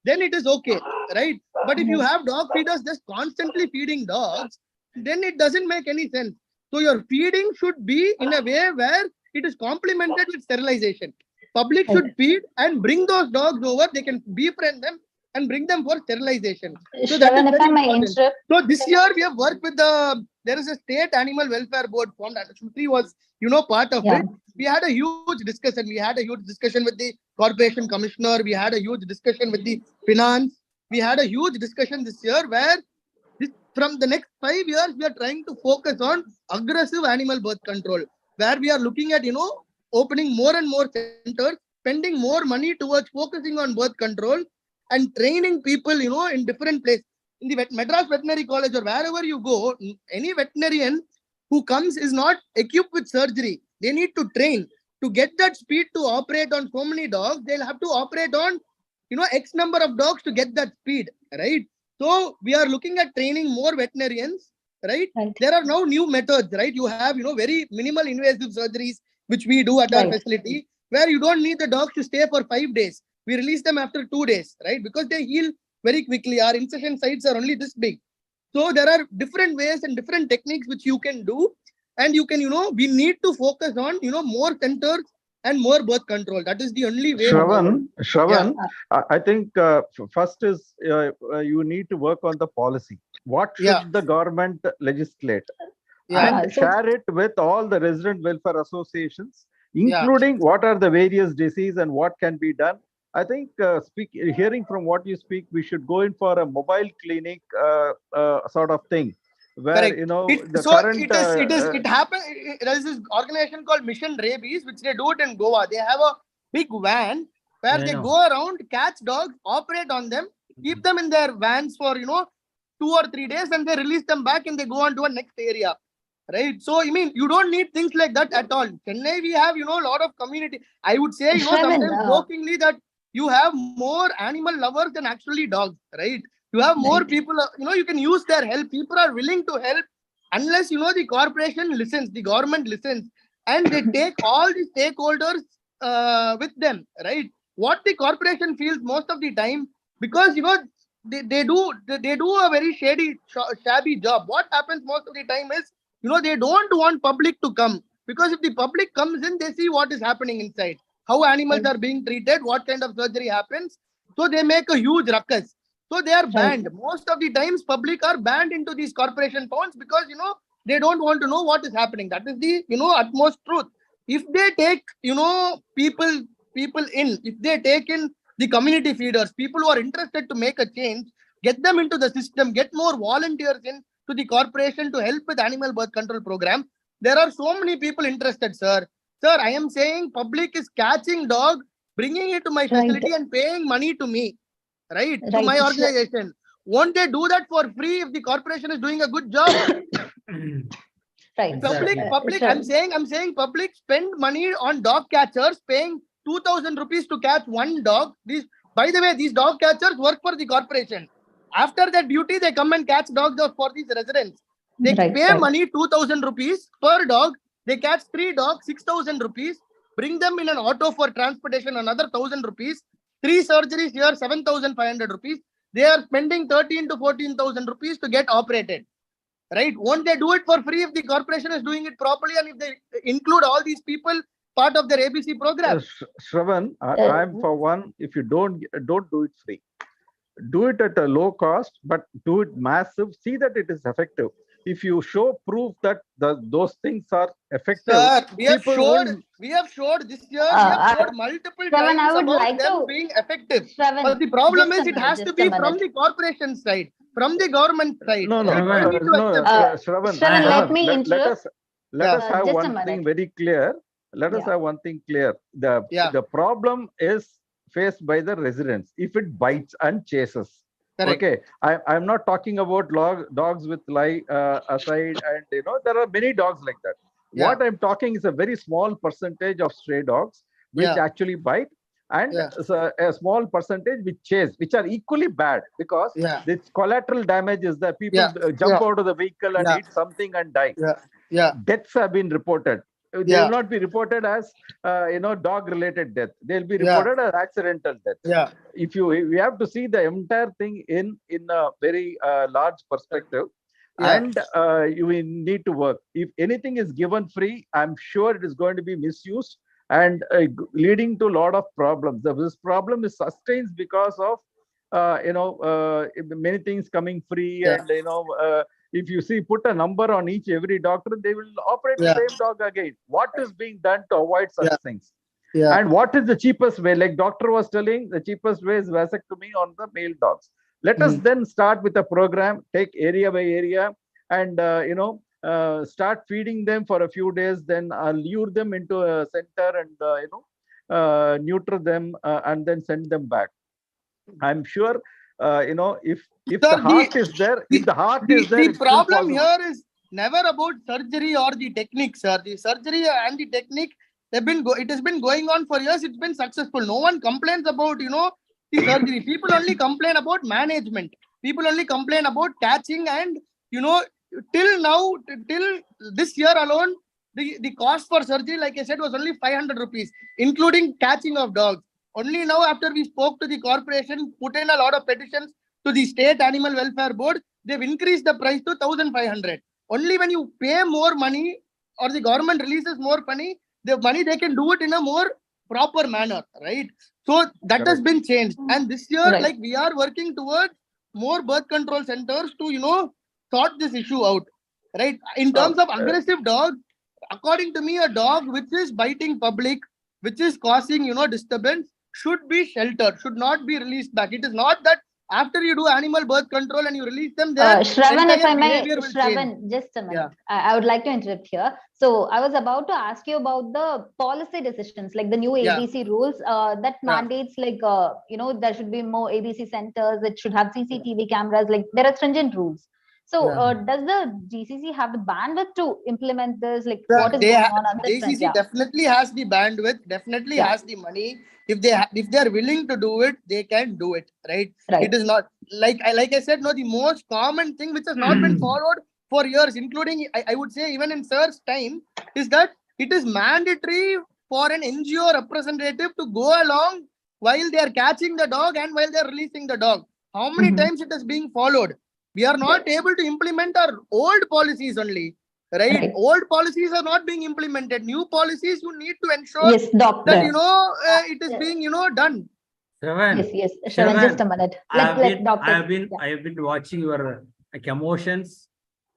then it is okay, right? But if you have dog feeders just constantly feeding dogs, then it doesn't make any sense. So your feeding should be in a way where it is complemented with sterilization. Public should feed and bring those dogs over. They can befriend them and bring them for sterilization. So that is very important. So this year we have worked with there is a state animal welfare board formed. Shruti was, part of it. We had a huge discussion. We had a huge discussion with the corporation commissioner. We had a huge discussion with the finance. We had a huge discussion this year where from the next 5 years, we are trying to focus on aggressive animal birth control, where we are looking at, opening more and more centers, spending more money towards focusing on birth control and training people, in different places. In the Madras Veterinary College or wherever you go, any veterinarian who comes is not equipped with surgery. They need to train. To get that speed to operate on so many dogs, they'll have to operate on, X number of dogs to get that speed, right? So we are looking at training more veterinarians, right? There are now new methods, right? You have, very minimal invasive surgeries, which we do at our facility, where you don't need the dogs to stay for 5 days. We release them after 2 days, right? Because they heal very quickly. Our incision sites are only this big. So there are different ways and different techniques which you can do. And you can, we need to focus on, more centers and more birth control. That is the only way. Shravan, I think first is you need to work on the policy. What should the government legislate? And share it with all the resident welfare associations, including what are the various diseases and what can be done. I think hearing from what you speak, we should go in for a mobile clinic sort of thing. Where it happens. There is this organization called Mission Rabies, which they do it in Goa. They have a big van where they go around, catch dogs, operate on them, keep them in their vans for 2 or 3 days, and they release them back and they go on to a next area, right? So you don't need things like that at all. Chennai, we have a lot of community. I would say sometimes jokingly that you have more animal lovers than actually dogs, right? You have more Right. people, you can use their help. People are willing to help unless, the corporation listens, the government listens, and they take all the stakeholders with them, right? What the corporation feels most of the time, because, they do a very shabby job. What happens most of the time is, they don't want public to come, because if the public comes in, they see what is happening inside, how animals are being treated, what kind of surgery happens. So they make a huge ruckus. So they are banned. Most of the times, public are banned into these corporation pounds because, they don't want to know what is happening. That is the, utmost truth. If they take, people in, if they take in the community feeders, people who are interested to make a change, get them into the system, get more volunteers in to the corporation to help with animal birth control program. There are so many people interested, sir. Sir, I am saying public is catching dog, bringing it to my facility and paying money to me, right? To my organization. Won't they do that for free if the corporation is doing a good job? Right. Public, I'm saying public spend money on dog catchers, paying 2,000 rupees to catch one dog. By the way, these dog catchers work for the corporation. After that duty, they come and catch dogs for these residents. They pay money 2,000 rupees per dog. They catch 3 dogs, 6,000 rupees. Bring them in an auto for transportation, another 1,000 rupees. 3 surgeries here, 7,500 rupees. They are spending 13 to 14,000 rupees to get operated. Right? Won't they do it for free if the corporation is doing it properly and if they include all these people part of their ABC program? Shravan, I'm for one. If you don't do it free, do it at a low cost, but do it massive. See that it is effective. If you show proof that those things are effective, sir, we have showed this year. We have showed multiple Shravan, times I would about like them to being effective. Shravan, But the problem is just a it has minute, to be just a from minute. the corporation side, from the government side. No, no, Right? We need to accept it. Shravan, Shravan, let me interrupt. Let us have Just a one minute. thing very clear. Let us have one thing clear. The problem is faced by the residents if it bites and chases. Correct. Okay, I'm not talking about dogs with lie aside, and there are many dogs like that. What I'm talking is a very small percentage of stray dogs which actually bite, and a small percentage which chase, which are equally bad because this collateral damage is that people jump out of the vehicle and hit something and die. Deaths have been reported. They will not be reported as dog related death. They'll be reported as accidental death. If we have to see the entire thing in a very large perspective, and you need to work. If anything is given free, I'm sure it is going to be misused and leading to a lot of problems. This problem is sustained because of many things coming free, and if you see, put a number on every doctor, they will operate the same dog again. What is being done to avoid such things? And what is the cheapest way? Like doctor was telling, the cheapest way is vasectomy on the male dogs. Let us then start with a program, take area by area, and start feeding them for a few days. Then lure them into a center and neuter them and then send them back. I'm sure if the heart is there, the problem here is never about surgery or the technique, sir. The surgery and the technique, it has been going on for years. It's been successful. No one complains about the surgery. People only complain about management. People only complain about catching, and till now, till this year alone, the cost for surgery, like I said, was only 500 rupees, including catching of dogs. Only now, after we spoke to the corporation, put in a lot of petitions to the state animal welfare board, they've increased the price to 1,500. Only when you pay more money or the government releases more money, they can do it in a more proper manner, right? So that has been changed. And this year, like we are working towards more birth control centers to, sort this issue out, right? In terms of aggressive dogs, according to me, a dog which is biting public, which is causing, disturbance, should be sheltered, should not be released back. It is not that after you do animal birth control and you release them, Shravan, if I may, Shravan, just a minute. I would like to interrupt here. So I was about to ask you about the policy decisions, like the new ABC rules that mandates, like, there should be more ABC centers, it should have CCTV cameras, like there are stringent rules. So Yeah. does the GCC have the bandwidth to implement this? Like Yeah, what is going on this front? JCC definitely has the bandwidth, definitely Yeah. has the money. If they are willing to do it, they can do it, right? Right. It is not like I said, no, the most common thing which has not been followed for years, including I would say even in Sir's time, is that it is mandatory for an NGO representative to go along while they are catching the dog and while they are releasing the dog. How many times it is being followed? We are not able to implement our old policies only. Right? Old policies are not being implemented. New policies, you need to ensure Yes, doctor. that it is being done. Shravan, Yes, Shravan, just a minute. Let doctor. I have been watching your emotions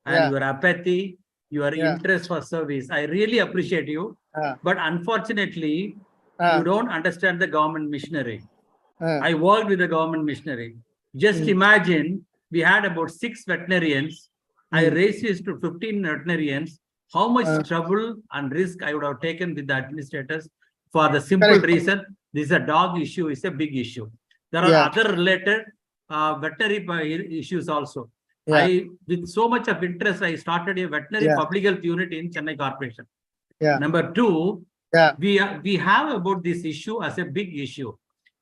and Yeah. your apathy, your Yeah. interest for service. I really appreciate you. But unfortunately, you don't understand the government missionary. I worked with the government missionary. Just imagine we had about 6 veterinarians. I raised this to 15 veterinarians. How much trouble and risk I would have taken with the administrators for the simple reason this is a dog issue, is a big issue. There are other related veterinary issues also. With so much of interest, I started a veterinary public health unit in Chennai Corporation. Number 2, we have about this issue as a big issue.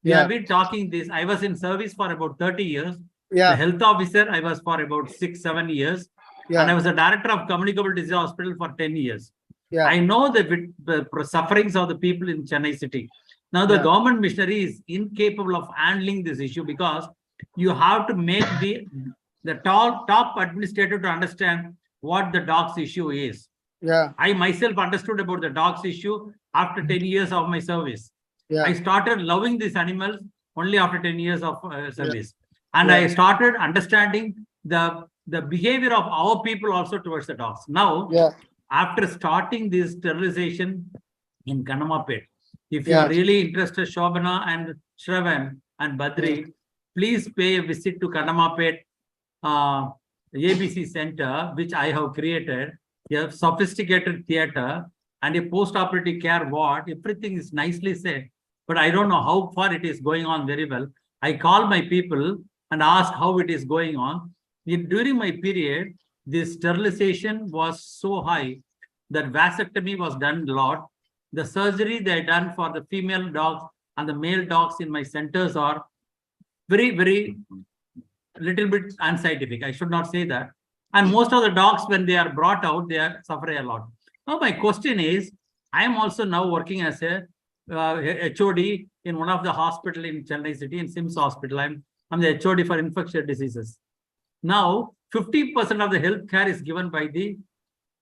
We have been talking this. I was in service for about 30 years. The health officer, I was for about 6-7 years. And I was a director of communicable disease hospital for 10 years. I know the sufferings of the people in Chennai city. Now the government missionary is incapable of handling this issue because you have to make the top administrator to understand what the dogs issue is. I myself understood about the dogs issue after 10 years of my service. I started loving these animals only after 10 years of service. And I started understanding the behavior of our people also towards the dogs. Now, after starting this sterilization in Kanamapet, if you are really interested, Shobana and Shravan and Badri, please pay a visit to Kanamapet ABC Center, which I have created. A sophisticated theater and a post-operative care ward. Everything is nicely said, but I don't know how far it is going on very well. I call my people and ask how it is going on. During my period, the sterilization was so high that vasectomy was done a lot. The surgery they done for the female dogs and the male dogs in my centers are very, very little bit unscientific. I should not say that. And most of the dogs, when they are brought out, they are suffering a lot. Now, my question is, I am also now working as a HOD in one of the hospital in Chennai city, in SIMS hospital. I'm the HOD for infectious diseases. Now, 50% of the health care is given by the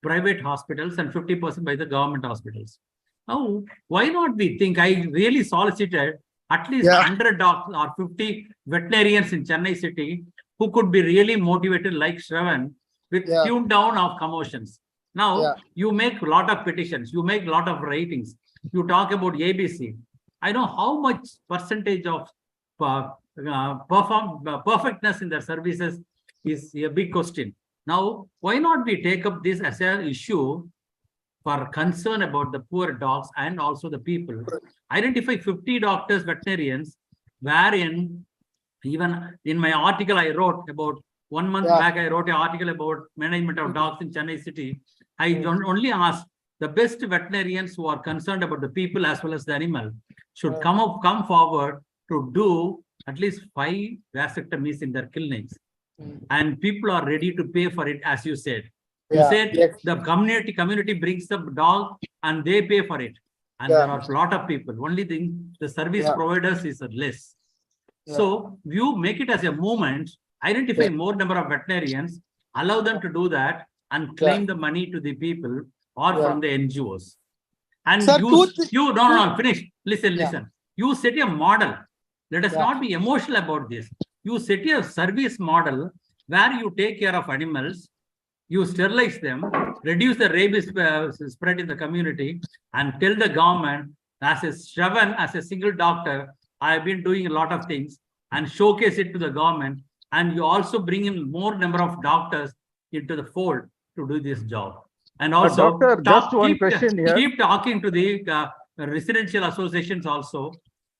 private hospitals and 50% by the government hospitals. Now, why not we think, I really solicited at least 100 doctors or 50 veterinarians in Chennai city who could be really motivated like Shravan with tune down of commotions. Now, you make a lot of petitions, you make a lot of ratings, you talk about ABC. I know how much percentage of perfectness in their services is a big question. Now, why not we take up this as an issue for concern about the poor dogs and also the people? Identify 50 doctors, veterinarians, wherein even in my article I wrote about 1 month back, I wrote an article about management of dogs in Chennai city. I don't only ask the best veterinarians who are concerned about the people as well as the animal should come forward to do at least 5 vasectomies in their clinics. And people are ready to pay for it, as you said. You said the community brings the dog and they pay for it. And there are a lot of people. Only the service providers is less. So you make it as a movement, identify more number of veterinarians, allow them to do that and claim the money to the people or from the NGOs. And Sir, finish. Listen. You set a model. Let us not be emotional about this. You set a service model where you take care of animals, you sterilize them, reduce the rabies spread in the community, and tell the government, as a Shravan, as a single doctor, I have been doing a lot of things, and showcase it to the government. And you also bring in more number of doctors into the fold to do this job. And also, doctor, just one question here. Keep talking to the residential associations also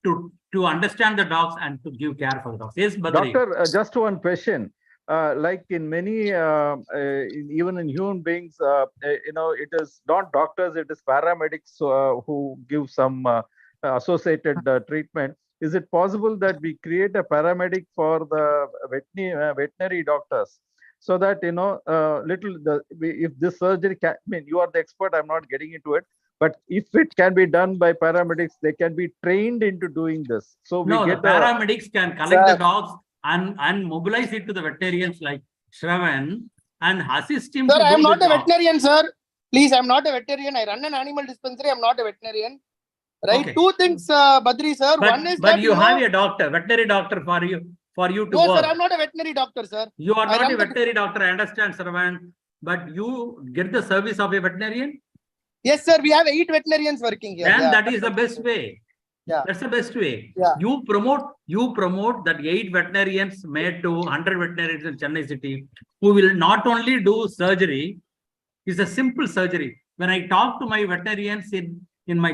to understand the dogs and to give care for the dogs. Yes, Badri. Doctor, just one question. like in many, even in human beings, it is not doctors, it is paramedics who give some associated treatment. Is it possible that we create a paramedic for the veterinary doctors, so that if this surgery can, I mean, you are the expert, I'm not getting into it, but if it can be done by paramedics, they can be trained into doing this. So we No, the get paramedics can collect the dogs and mobilize it to the veterinarians like Shravan and assist him Sir, to I am do not the a job. veterinarian, sir. Please, I am not a veterinarian. I run an animal dispensary. I'm not a veterinarian. Right? Okay. Two things, Badri, sir. One is But that you have a doctor, veterinary doctor for you to no, work. sir, I'm not a veterinary doctor, sir. You are I not a run the- veterinary doctor, I understand, Shravan, but you get the service of a veterinarian. Yes, sir. We have 8 veterinarians working here. Then Yeah. that is the best way. Yeah. That's the best way. Yeah. You promote that 8 veterinarians made to 100 veterinarians in Chennai city who will not only do surgery, it's a simple surgery. When I talk to my veterinarians in my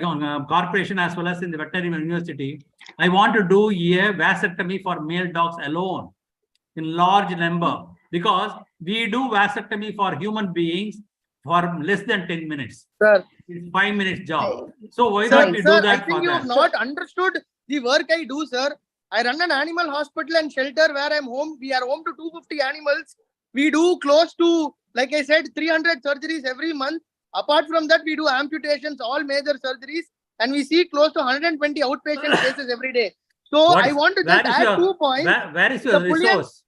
corporation as well as in the veterinary university, I want to do a vasectomy for male dogs alone in large number, because we do vasectomy for human beings for less than 10 minutes. Sir. It's 5 minutes job. So why Sir, not we sir, do that I think for you them? have not understood the work I do, sir. I run an animal hospital and shelter where I'm home. We are home to 250 animals. We do close to, like I said, 300 surgeries every month. Apart from that, we do amputations, all major surgeries, and we see close to 120 outpatient cases every day. So I want to just add 2 points. Where is your The Pullian- resource?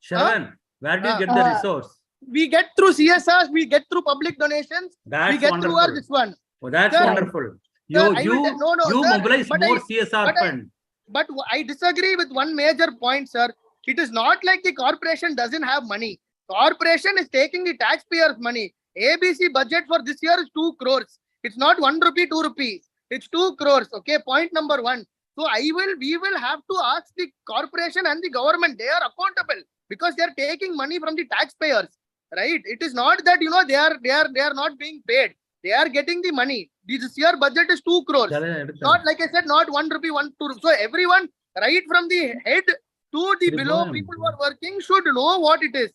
Shravan, where do you get the resource? We get through CSRs, we get through public donations, That's we get wonderful. through our this one. Oh, that's Sir, wonderful. sir, You sir, mobilize but more I- CSR but I- fund. But I disagree with one major point, sir. It is not like the corporation doesn't have money. Corporation is taking the taxpayers' money. ABC budget for this year is 2 crores. It's not 1 rupee, 2 rupees. It's 2 crores. Okay, point number 1. So we will have to ask the corporation and the government. They are accountable because they are taking money from the taxpayers, right? It is not that they are not being paid. They are getting the money. This year budget is 2 crores. Not, like I said, not 1 rupee, 1, 2 rupees. So everyone, right from the head to the below, people who are working should know what it is.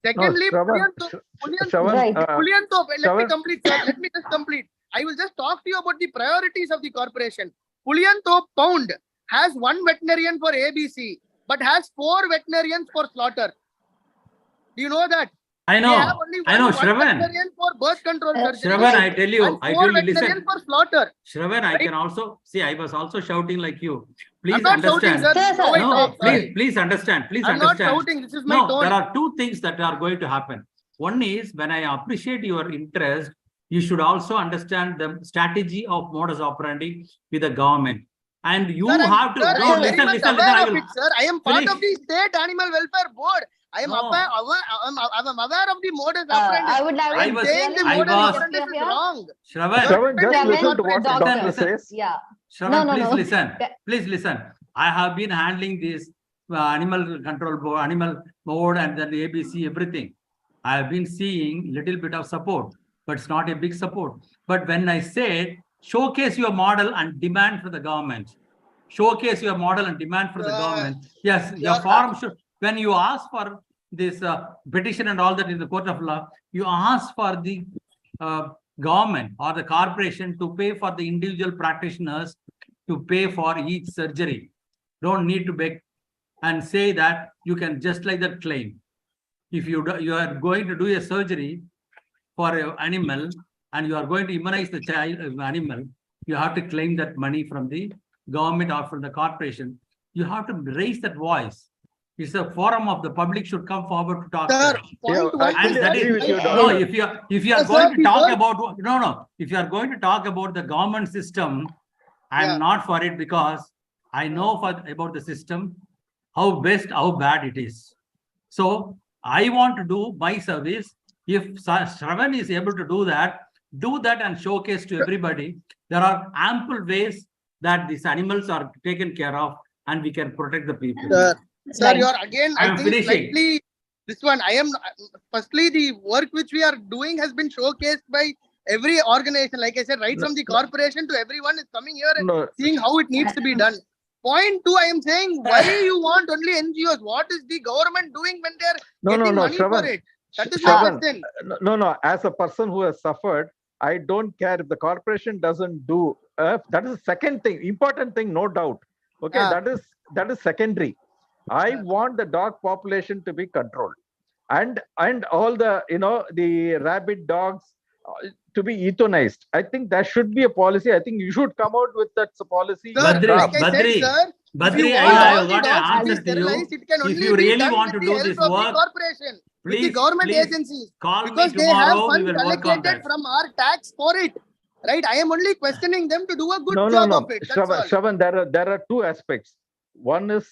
Secondly, Shravan, let me complete, sir. Let me just complete. I will just talk to you about the priorities of the corporation. Puliantop Pound has 1 veterinarian for ABC, but has 4 veterinarians for slaughter. Do you know that? I know, Shravan. Veterinarian for birth control surgery. Shravan, I tell you, listen. For slaughter. Shravan, I can also see. I was also shouting like you. Please I'm not understand. Shouting, sir. No, please understand. Please I'm understand. not shouting. This is my tone. There are 2 things that are going to happen. One is, when I appreciate your interest, you should also understand the strategy of modus operandi with the government. And you have to listen. I am part of the State Animal Welfare Board. I am aware of the modus operandi. I was saying the modus operandi is wrong. Shravan, just listen to what the doctor says. Yeah. Shravan, listen. Please listen. I have been handling this animal control board, animal board, and then the ABC, everything. I have been seeing little bit of support, but it's not a big support. But when I said, showcase your model and demand for the government. Showcase your model and demand for the government. Yes, your form should, when you ask for this petition and all that in the court of law, you ask for the government or the corporation to pay for the individual practitioners to pay for each surgery. Don't need to beg and say that you can just like that claim. If you are going to do a surgery for an animal and you are going to immunize the animal, you have to claim that money from the government or from the corporation. You have to raise that voice. It's a forum of the public should come forward to talk. Sir, if you are going to talk about if you are going to talk about the government system, I am not for it, because I know about the system, how bad it is. So I want to do my service. If Shravan is able to do that and showcase to everybody. There are ample ways that these animals are taken care of and we can protect the people. Sir, you are again, I think slightly this one. Firstly, the work which we are doing has been showcased by every organization. Like I said, right from the corporation to everyone is coming here and seeing how it needs to be done. Point two, I am saying, why you want only NGOs? What is the government doing when they're getting money for Shravan, it? That is my Shravan, question. no. As a person who has suffered, I don't care if the corporation doesn't do. That is the second thing, important thing, no doubt. Okay, Ah. that is secondary. I want the dog population to be controlled, and all the the rabid dogs to be euthanized. I think there should be a policy. I think you should come out with that policy. Sir, Badri, like I said, sir, if you Badri, want I all the got an dogs to be answer to you. sterilized, it can If only you be really done want with to the do help this of the work, corporation, with the please, government please agencies, call me because they have tomorrow. We funds will work on allocated that. from our tax for it. Right? I am only questioning them to do a good No, job of it. That's all. Shravan, there are two aspects. One is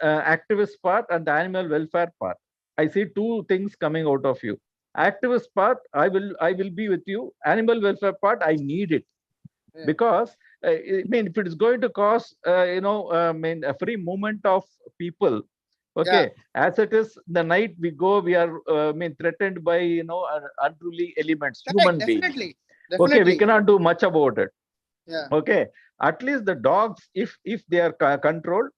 activist part and the animal welfare part. I see two things coming out of you. Activist part, I will be with you. Animal welfare part, I need it. Yeah. Because I mean, if it is going to cause a free movement of people, okay, as it is, the night we go, we are threatened by unruly elements, Correct, human beings. definitely. Okay, we cannot do much about it. Yeah. Okay, at least the dogs, if they are controlled,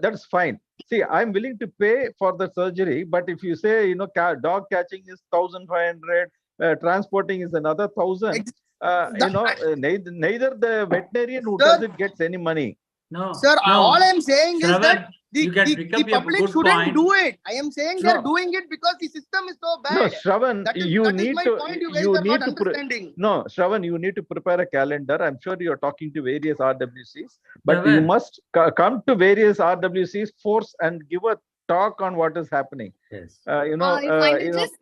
that's fine. See, I'm willing to pay for the surgery, but if you say dog catching is 1,500, transporting is another 1,000. Neither the veterinarian who does it gets any money. No, sir, all I'm saying is that the public shouldn't do it. I am saying they're doing it because the system is so bad. No, Shravan, you need to. Point you guys are not understanding. No, Shravan, you need to prepare a calendar. I'm sure you're talking to various RWCs, but you must come to various RWCs, force and give a talk on what is happening. Yes. If I may just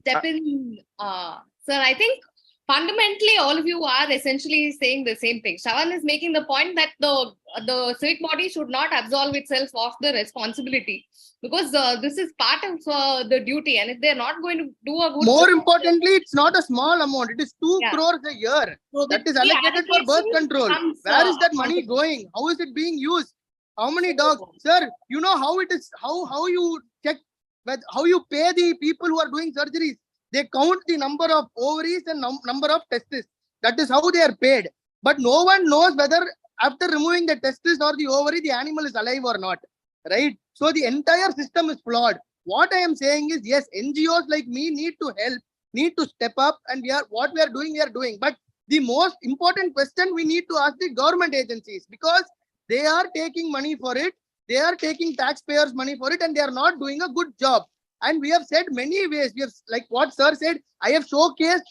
step in, sir, I think fundamentally all of you are essentially saying the same thing. Shravan is making the point that the civic body should not absolve itself of the responsibility, because this is part of the duty, and if they're not going to do a good More job, importantly, it's not a small amount. It is 2 crores a year. so That is allocated for birth control. Where is that money going? How is it being used? How many dogs? Sir, you know how it is, how you check, how you pay the people who are doing surgeries. They count the number of ovaries and number of testes. That is how they are paid. But no one knows whether after removing the testes or the ovary, the animal is alive or not. Right? So the entire system is flawed. What I am saying is, yes, NGOs like me need to help, need to step up, and what we are doing. But the most important question we need to ask the government agencies, because they are taking money for it. They are taking taxpayers' money for it, and they are not doing a good job. And we have said many ways. We have, like what sir said, I have showcased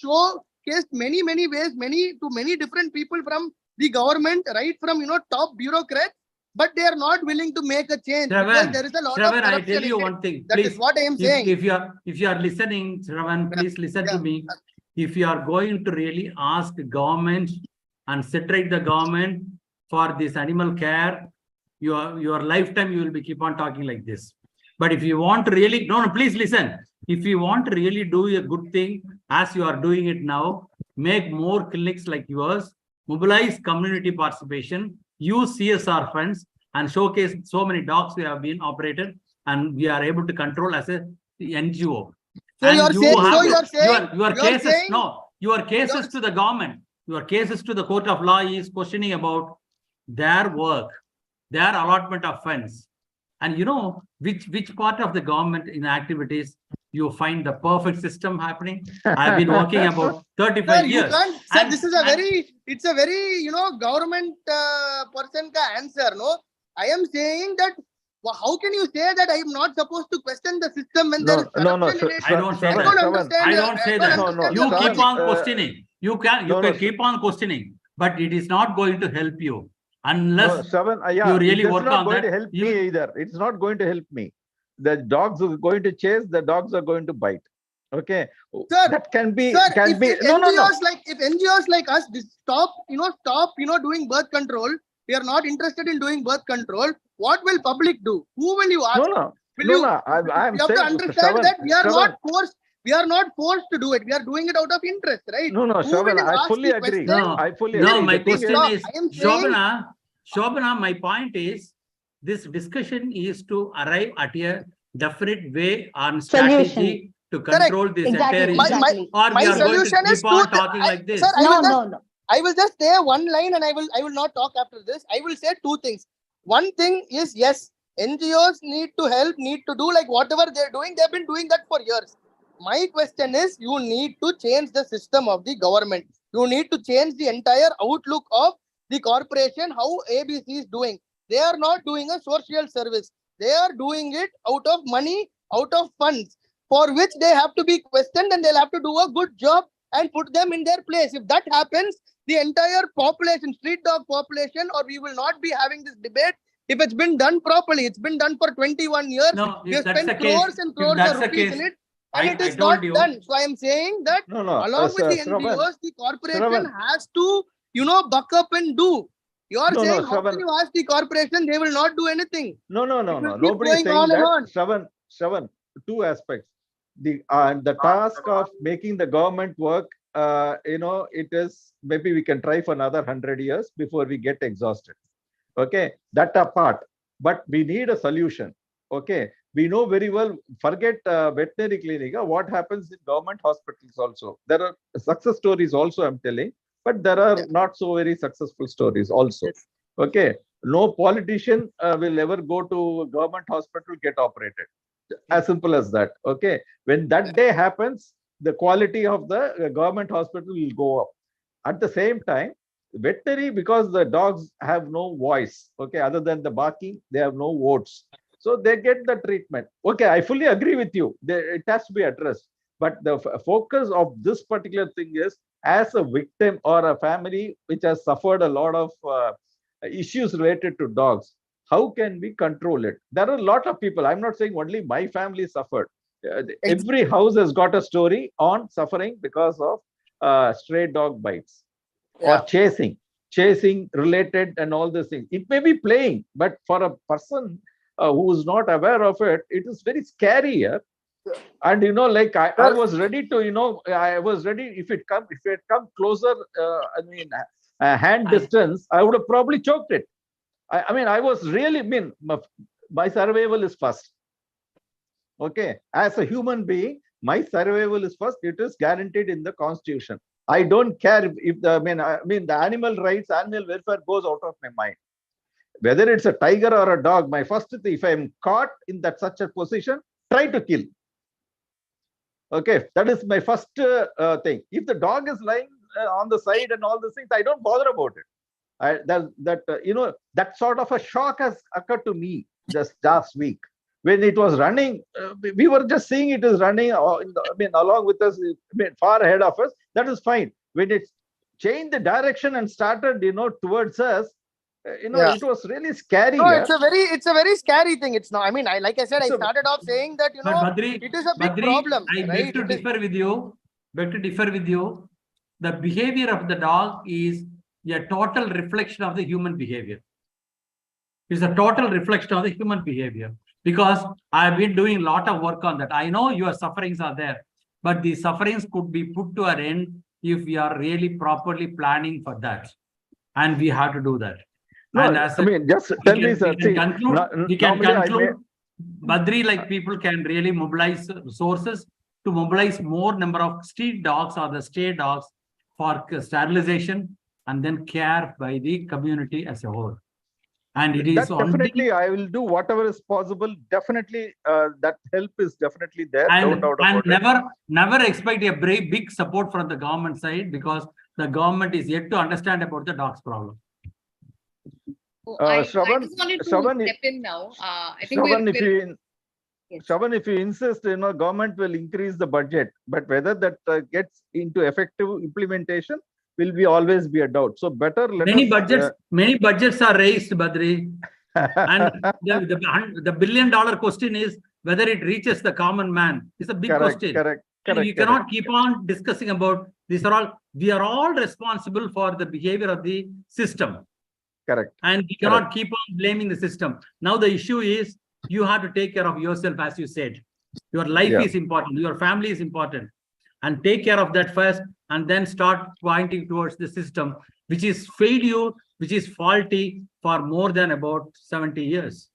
many ways, to many different people from the government, right from top bureaucrats, but they are not willing to make a change. Because there is a lot of corruption. I tell you one thing. That is what I am saying. If you are listening, Shravan, please listen to me. If you are going to really ask government and saturate the government for this animal care, your lifetime you will be keep on talking like this. But if you want to really, no, please listen. If you want to really do a good thing, as you are doing it now, make more clinics like yours, mobilize community participation, use CSR funds, and showcase so many dogs we have been operated, and we are able to control as a NGO. So your cases to the government, your cases to the court of law is questioning about their work, their allotment of funds. And which part of the government in activities you find the perfect system happening? I've been working about 35 years. Sir, this is a very government person ka answer. No, I am saying that. How can you say that I am not supposed to question the system when there is corruption in it? I don't say that. I don't say that. You keep on questioning. You can keep on questioning, but it is not going to help you. Unless you really work on that. It's not going to help me either. It's not going to help me. The dogs are going to chase, the dogs are going to bite. Okay. Sir, that can be. If NGOs like us stop doing birth control, we are not interested in doing birth control, what will public do? Who will you ask? You have to understand that we are not forced to do it. We are doing it out of interest, right? Shobana, I fully agree. My question is, Shobana, my point is, this discussion is to arrive at a definite way on strategy to control this entire issue. Or we are going to keep on talking like this. No. I will just say one line and I will not talk after this. I will say two things. One thing is, yes, NGOs need to help, need to do like whatever they're doing. They've been doing that for years. My question is, you need to change the system of the government. You need to change the entire outlook of the corporation, how ABC is doing. They are not doing a social service. They are doing it out of money, out of funds, for which they have to be questioned and they'll have to do a good job and put them in their place. If that happens, the entire population, street dog population, or we will not be having this debate if it's been done properly. It's been done for 21 years. No, We if have that's the spent case, crores and if crores that's of the rupees case, in it, and it I is not told you. done. So I am saying that along with the NGOs, the corporation has to, buck up and do. You are saying, how can you ask the corporation? They will not do anything. No. Nobody is going saying on and that. on. Shravan, two aspects. The task of making the government work, it is, maybe we can try for another 100 years before we get exhausted. Okay, that apart. But we need a solution. Okay, we know very well, forget veterinary clinic, what happens in government hospitals also. There are success stories also, I'm telling, but there are not so very successful stories also. Okay, no politician will ever go to government hospital, get operated. As simple as that. Okay, when that day happens, the quality of the government hospital will go up. At the same time, veterinary, because the dogs have no voice, okay, other than the barking, they have no votes, so they get the treatment. Okay, I fully agree with you. It has to be addressed, but the focus of this particular thing is, as a victim or a family which has suffered a lot of issues related to dogs, how can we control it? There are a lot of people. I'm not saying only my family suffered. Every house has got a story on suffering because of stray dog bites or chasing related and all these things. It may be playing, but for a person who is not aware of it, it is very scary here. And like I was ready to, I was ready, if it come closer, hand distance, I would have probably choked it. I was really, my survival is first. Okay, as a human being, my survival is first. It is guaranteed in the constitution. I don't care if the animal rights, animal welfare goes out of my mind. Whether it's a tiger or a dog, my first thing, if I'm caught in such a position, try to kill. Okay, that is my first thing. If the dog is lying on the side and all these things, I don't bother about it. That sort of a shock has occurred to me just last week when it was running. We were just seeing it is running. Along with us, far ahead of us. That is fine. When it changed the direction and started, towards us, it was really scary. No, it's a very scary thing. It's not. Like I said, I started off saying that Badri, it is a big problem. I beg to differ with you. The behavior of the dog is a total reflection of the human behavior. It's a total reflection of the human behavior, because I've been doing a lot of work on that. I know your sufferings are there, but the sufferings could be put to an end if we are really properly planning for that, and we have to do that. No, and just tell me, sir. We can conclude. Badri, like, people can really mobilize resources to mobilize more number of street dogs or the stray dogs for sterilization and then care by the community as a whole. And it is definitely, I will do whatever is possible. Definitely, that help is definitely there. And never expect a very big support from the government side, because the government is yet to understand about the dogs problem. I just wanted to step in now. I think Shravan, if you insist, government will increase the budget, but whether that gets into effective implementation will always be a doubt. So better many budgets are raised, Badri, and the $1 billion question is whether it reaches the common man. It's a big question. Correct. You cannot keep on discussing about these. We are all responsible for the behavior of the system. Correct. And we cannot keep on blaming the system. Now the issue is, you have to take care of yourself, as you said. Your life is important. Your family is important. And take care of that first, and then start pointing towards the system, which is failure, which is faulty for more than about 70 years.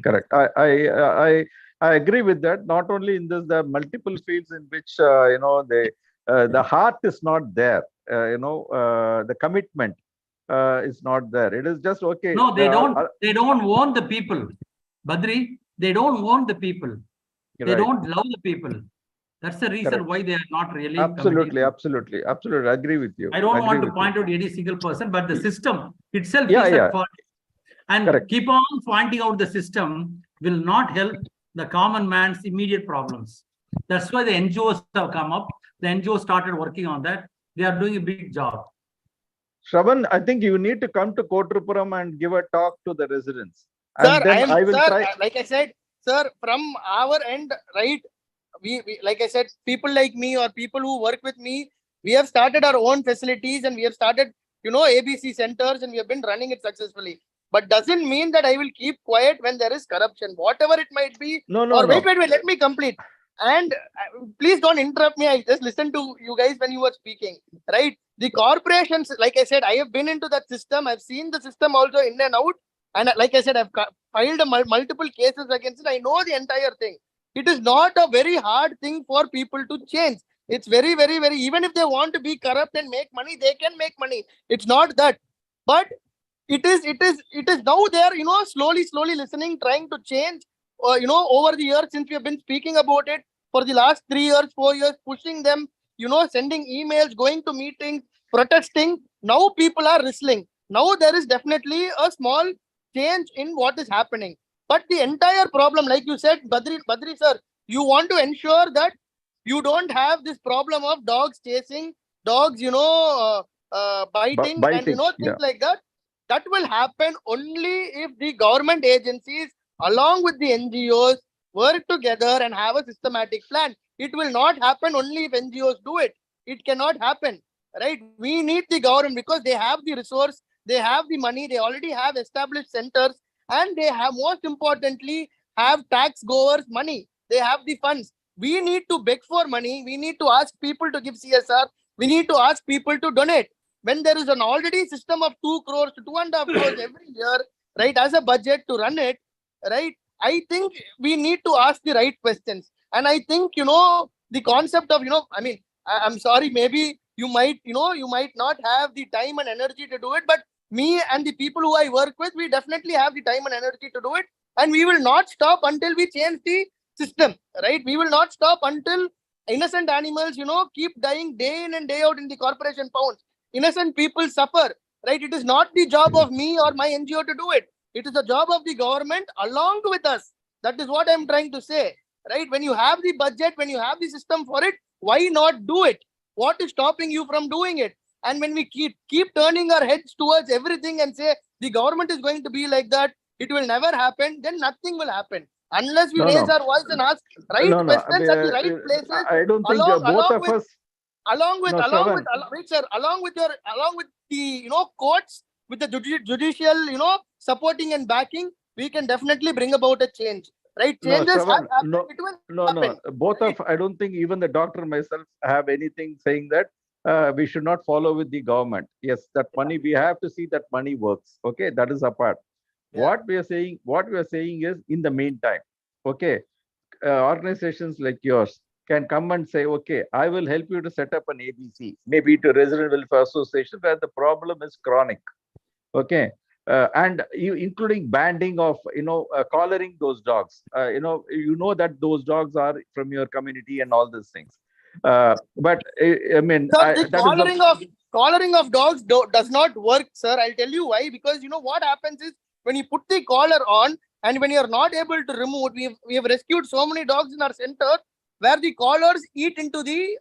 Correct. I agree with that. Not only in this, there are multiple fields in which the heart is not there. The commitment is not there. It is just okay. No, they don't want the people. Badri, they don't want the people. They don't love the people. That's the reason why they are not really absolutely, committing. absolutely. Agree with you. I don't want to point out any single person, but the system itself is at fault. And keep on pointing out the system will not help the common man's immediate problems. That's why the NGOs have come up. The NGOs started working on that. They are doing a big job. Shravan, I think you need to come to Kottapuram and give a talk to the residents. Sir, And I will try. Like I said, sir, from our end, right? We like I said, people like me or people who work with me, we have started our own facilities and we have started, ABC centers and we have been running it successfully. But doesn't mean that I will keep quiet when there is corruption, whatever it might be. No. Wait, let me complete. And please don't interrupt me. I just listened to you guys when you were speaking, right? The corporations, like I said, I have been into that system. I've seen the system also in and out. And like I said, I've filed multiple cases against it. I know the entire thing. It is not a very hard thing for people to change. It's very, very, very, even if they want to be corrupt and make money, they can make money. It's not that. But it is now there, slowly listening, trying to change, over the years since we have been speaking about it for the last 3 years, 4 years, pushing them, sending emails, going to meetings, protesting. Now people are wrestling. Now there is definitely a small change in what is happening. But the entire problem, like you said, Badri sir, you want to ensure that you don't have this problem of dogs chasing, dogs, biting and, things like that. That will happen only if the government agencies, along with the NGOs, work together and have a systematic plan. It will not happen only if NGOs do it. It cannot happen, right? We need the government because they have the resource, they have the money, they already have established centers, and they have, most importantly, have tax goers' money. They have the funds. We need to beg for money. We need to ask people to give CSR. We need to ask people to donate. When there is an already system of 2 crores to 2.5 crores every year, right, as a budget to run it, right, I think we need to ask the right questions. And I think, the concept of, I'm sorry, maybe you might not have the time and energy to do it, but me and the people who I work with, we definitely have the time and energy to do it. And we will not stop until we change the system, right? We will not stop until innocent animals, keep dying day in and day out in the corporation pounds. Innocent people suffer, right? It is not the job of me or my NGO to do it. It is the job of the government along with us. That is what I'm trying to say, right? When you have the budget, when you have the system for it, why not do it? What is stopping you from doing it? And when we keep turning our heads towards everything and say the government is going to be like that, it will never happen, then nothing will happen. Unless we raise our voice and ask right questions at the right places. I don't think both of us. Along with the courts, with the judicial supporting and backing, we can definitely bring about a change. Right? Changes have happened. No. Both of, I don't think even the doctor myself have anything saying that we should not follow with the government. Yes, that money, we have to see that money works. Okay, that is apart. Yeah. What we are saying is, in the meantime, okay, organizations like yours can come and say, okay, I will help you to set up an ABC, maybe to Resident Welfare Association where the problem is chronic. Okay. And including banding of, collaring those dogs. That those dogs are from your community and all these things. But I mean, collaring of dogs does not work, sir. I'll tell you why. Because what happens is, when you put the collar on and when you're not able to remove, we have rescued so many dogs in our center where the collars eat into the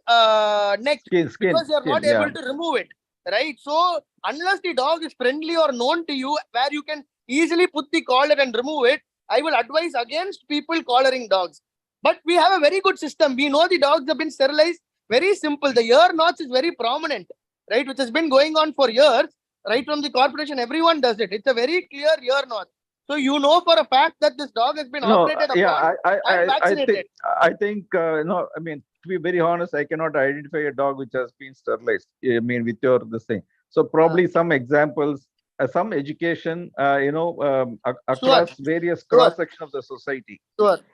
neck because you're not able to remove it, right? So unless the dog is friendly or known to you, where you can easily put the collar and remove it, I will advise against people collaring dogs. But we have a very good system. We know the dogs have been sterilized. Very simple. The ear notch is very prominent, right? Which has been going on for years, right? From the corporation, everyone does it. It's a very clear ear notch. So for a fact that this dog has been operated upon and vaccinated. I think, I mean, to be very honest, I cannot identify a dog which has been sterilized. I mean, with this thing. So probably some examples some education, across various cross section of the society.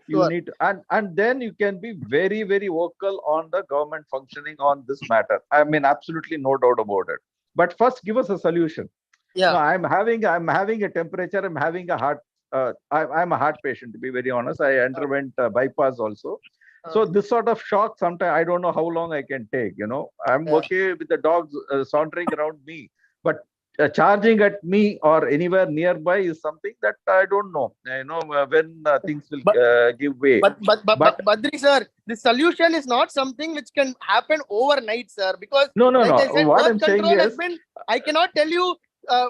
You need to, and then you can be very, very vocal on the government functioning on this matter. I mean, absolutely no doubt about it. But first, give us a solution. Yeah. No, I'm having a temperature. I'm having a heart. I'm a heart patient, to be very honest. I underwent bypass also. So this sort of shock, sometimes I don't know how long I can take. I'm okay with the dogs sauntering around me, but charging at me or anywhere nearby is something that I don't know. When things will give way. But Badri sir, the solution is not something which can happen overnight, sir. Because no. I said, What birth I'm saying control has is, been, I cannot tell you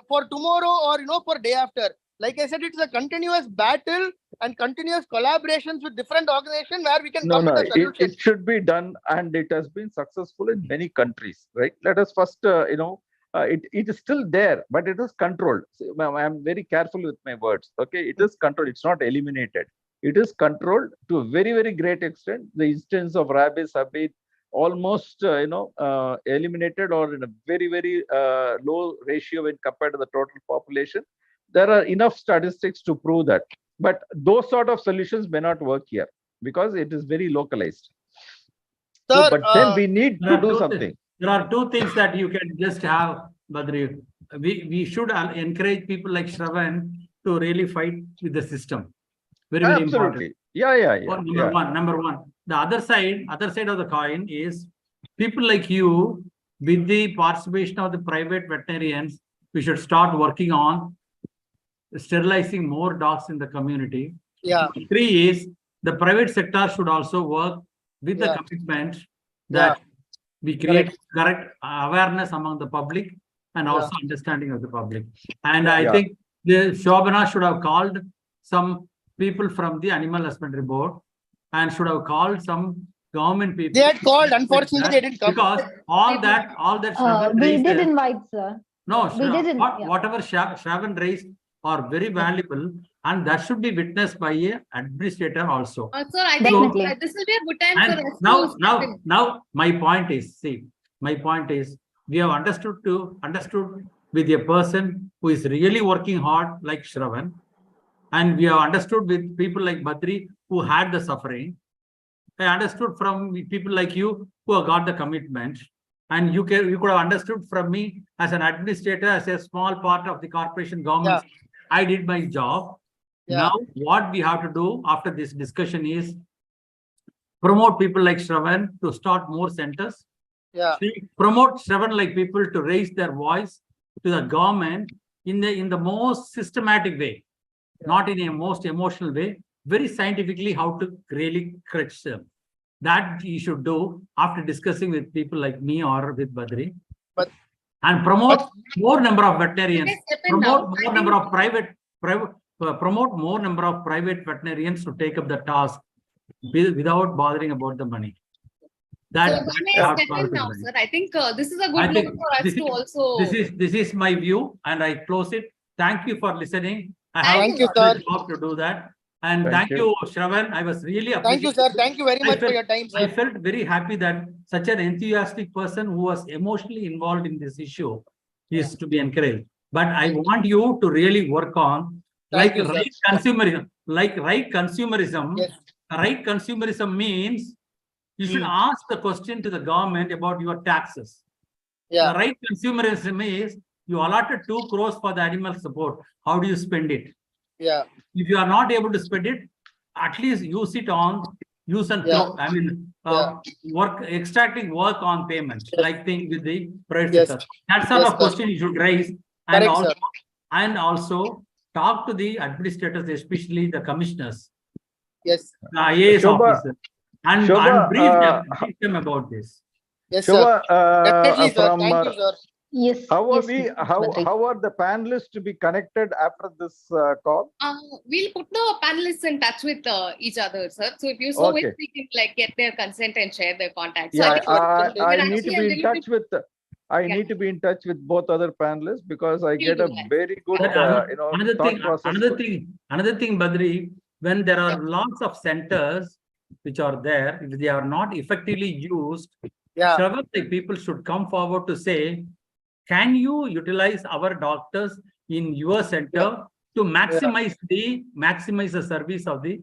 for tomorrow or for day after. Like I said, it's a continuous battle and continuous collaborations with different organizations where we can come with a solution. It should be done, and it has been successful in many countries, right? Let us first, it is still there, but it is controlled. I'm very careful with my words. Okay, it is controlled. It's not eliminated. It is controlled to a very, very great extent. The incidence of rabies have been almost, eliminated, or in a very, very low ratio when compared to the total population. There are enough statistics to prove that. But those sort of solutions may not work here because it is very localized. Sir, but then we need to do something. There are two things that you can just have, Badri. We should encourage people like Shravan to really fight with the system. Very, very Absolutely. important. Yeah. Number one. The other side of the coin is people like you, with the participation of the private veterinarians, we should start working on sterilizing more dogs in the community. Yeah. 3 is the private sector should also work with the commitment that we create correct awareness among the public and also understanding of the public. And I think the Shobana should have called some people from the Animal Husbandry Board and should have called some government people. They had called, unfortunately they didn't come. Because all that we did invite, sir. No, we didn't. Whatever Shravan raised are very valuable, and that should be witnessed by a administrator also. Sir, I think this will be a good time for us now my point is, we have understood with a person who is really working hard like Shravan, and we have understood with people like Badri who had the suffering. I understood from people like you who have got the commitment, and you could have understood from me as an administrator, as a small part of the corporation government. I did my job. Now, what we have to do after this discussion is promote people like Shravan to start more centers. Promote Shravan like people to raise their voice to the government in the most systematic way, not in a most emotional way. Very scientifically, how to really correct them. That you should do after discussing with people like me or with Badri. And promote more number of veterinarians. Promote more number of private veterinarians to take up the task without bothering about the money. Sir, I think this is a good moment for us to also. This is my view, and I close it. Thank you for listening. I Thank you, have sir. a job to do that. And thank you, Shravan. I was really Thank you, sir. Thank you very much for your time, sir. I felt very happy that such an enthusiastic person who was emotionally involved in this issue is to be encouraged. But I want you to really work on right consumerism. Like right consumerism. Yes. Right consumerism means you should ask the question to the government about your taxes. The right consumerism is you allotted 2 crores for the animal support. How do you spend it? If you are not able to spend it, at least use it on use and throw. I mean, extracting work on payment, like thing with the private sector. That sort of question you should raise, and also talk to the administrators, especially the commissioners, the IAS officers, and brief them about this. Yes, sir. Definitely, sir. Thank you, sir. Yes. How are the panelists to be connected after this call? We'll put the panelists in touch with each other, sir. So if you so wish, we can get their consent and share their contacts. Yeah, so I need to be in touch with. I need to be in touch with both other panelists because I get a very good, Another thing, Badri, when there are lots of centers which are there, if they are not effectively used, several people should come forward to say, can you utilize our doctors in your center to maximize the service of the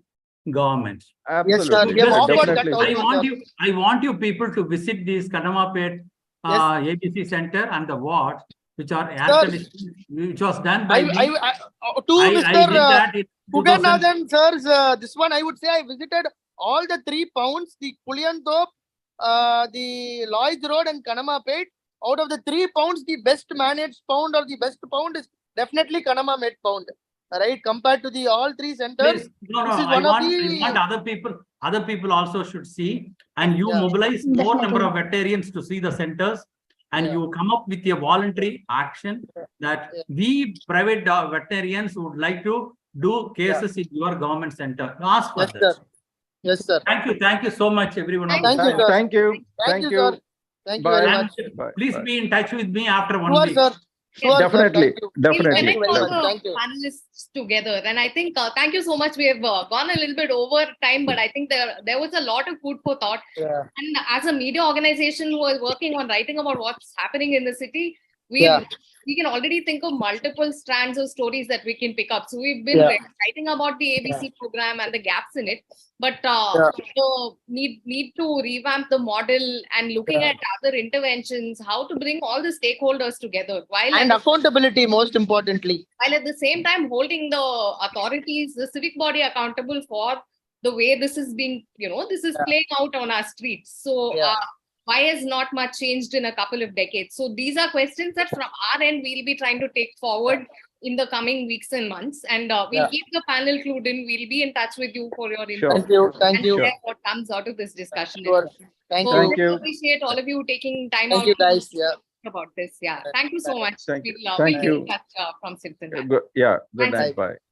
government. Yes, sir. Absolutely. We have Just offered that Definitely. also, I want you people to visit this Kanamapet ABC center and the wards which are air Sir. conditioned, which was done by me. to I Mr. did that in 2000. Kuganathan, sirs, this one I would say I visited all the 3 pounds, the Puliantop, the Lloyd's Road and Kanamapet. Out of the 3 pounds, the best managed pound or the best pound is definitely Kanamapet pound, right? Compared to the all 3 centers. Please, no, This is I one of want the- other people also should see, and you Yeah. mobilize more Definitely. number of veterans to see the centers, and Yeah. you come up with a voluntary action that Yeah. we private veterinarians would like to do cases in your government center. Ask for Yes, this. sir. Yes, sir. Thank you so much, everyone. Thank you, sir. Thank you. Thank you, sir. Thank you Bye. very And much. Bye. please Bye. be in touch with me after 1 Sure, week. sir. Sure, sir. Definitely. Thank you. We'll Definitely. connect all Very much. the Thank you. panelists together. And I think, thank you so much. We have gone a little bit over time, but I think there was a lot of food for thought. Yeah. And as a media organization who is working on writing about what's happening in the city, Yeah. we can already think of multiple strands of stories that we can pick up. So we've been Yeah. writing about the ABC program and the gaps in it, but Yeah. so need to revamp the model and looking Yeah. at other interventions, how to bring all the stakeholders together while And accountability, most importantly. while at the same time holding the authorities, the civic body accountable for the way this is being, this is Yeah. playing out on our streets. So Yeah. why has not much changed in a couple of decades? So these are questions that from our end, we'll be trying to take forward in the coming weeks and months. And we'll Yeah. keep the panel clued in. We'll be in touch with you for your Sure. input Thank you. Thank and you. share what comes out of this discussion. Sure. Thank So you. Thank you. appreciate all of you taking time Thank out you, to guys. Yeah. talk about this. Yeah. Thank you so much. Thank you. We'll Thank be you. in touch from Citizen Matters. Good. Yeah. Good Thanks. night. Bye.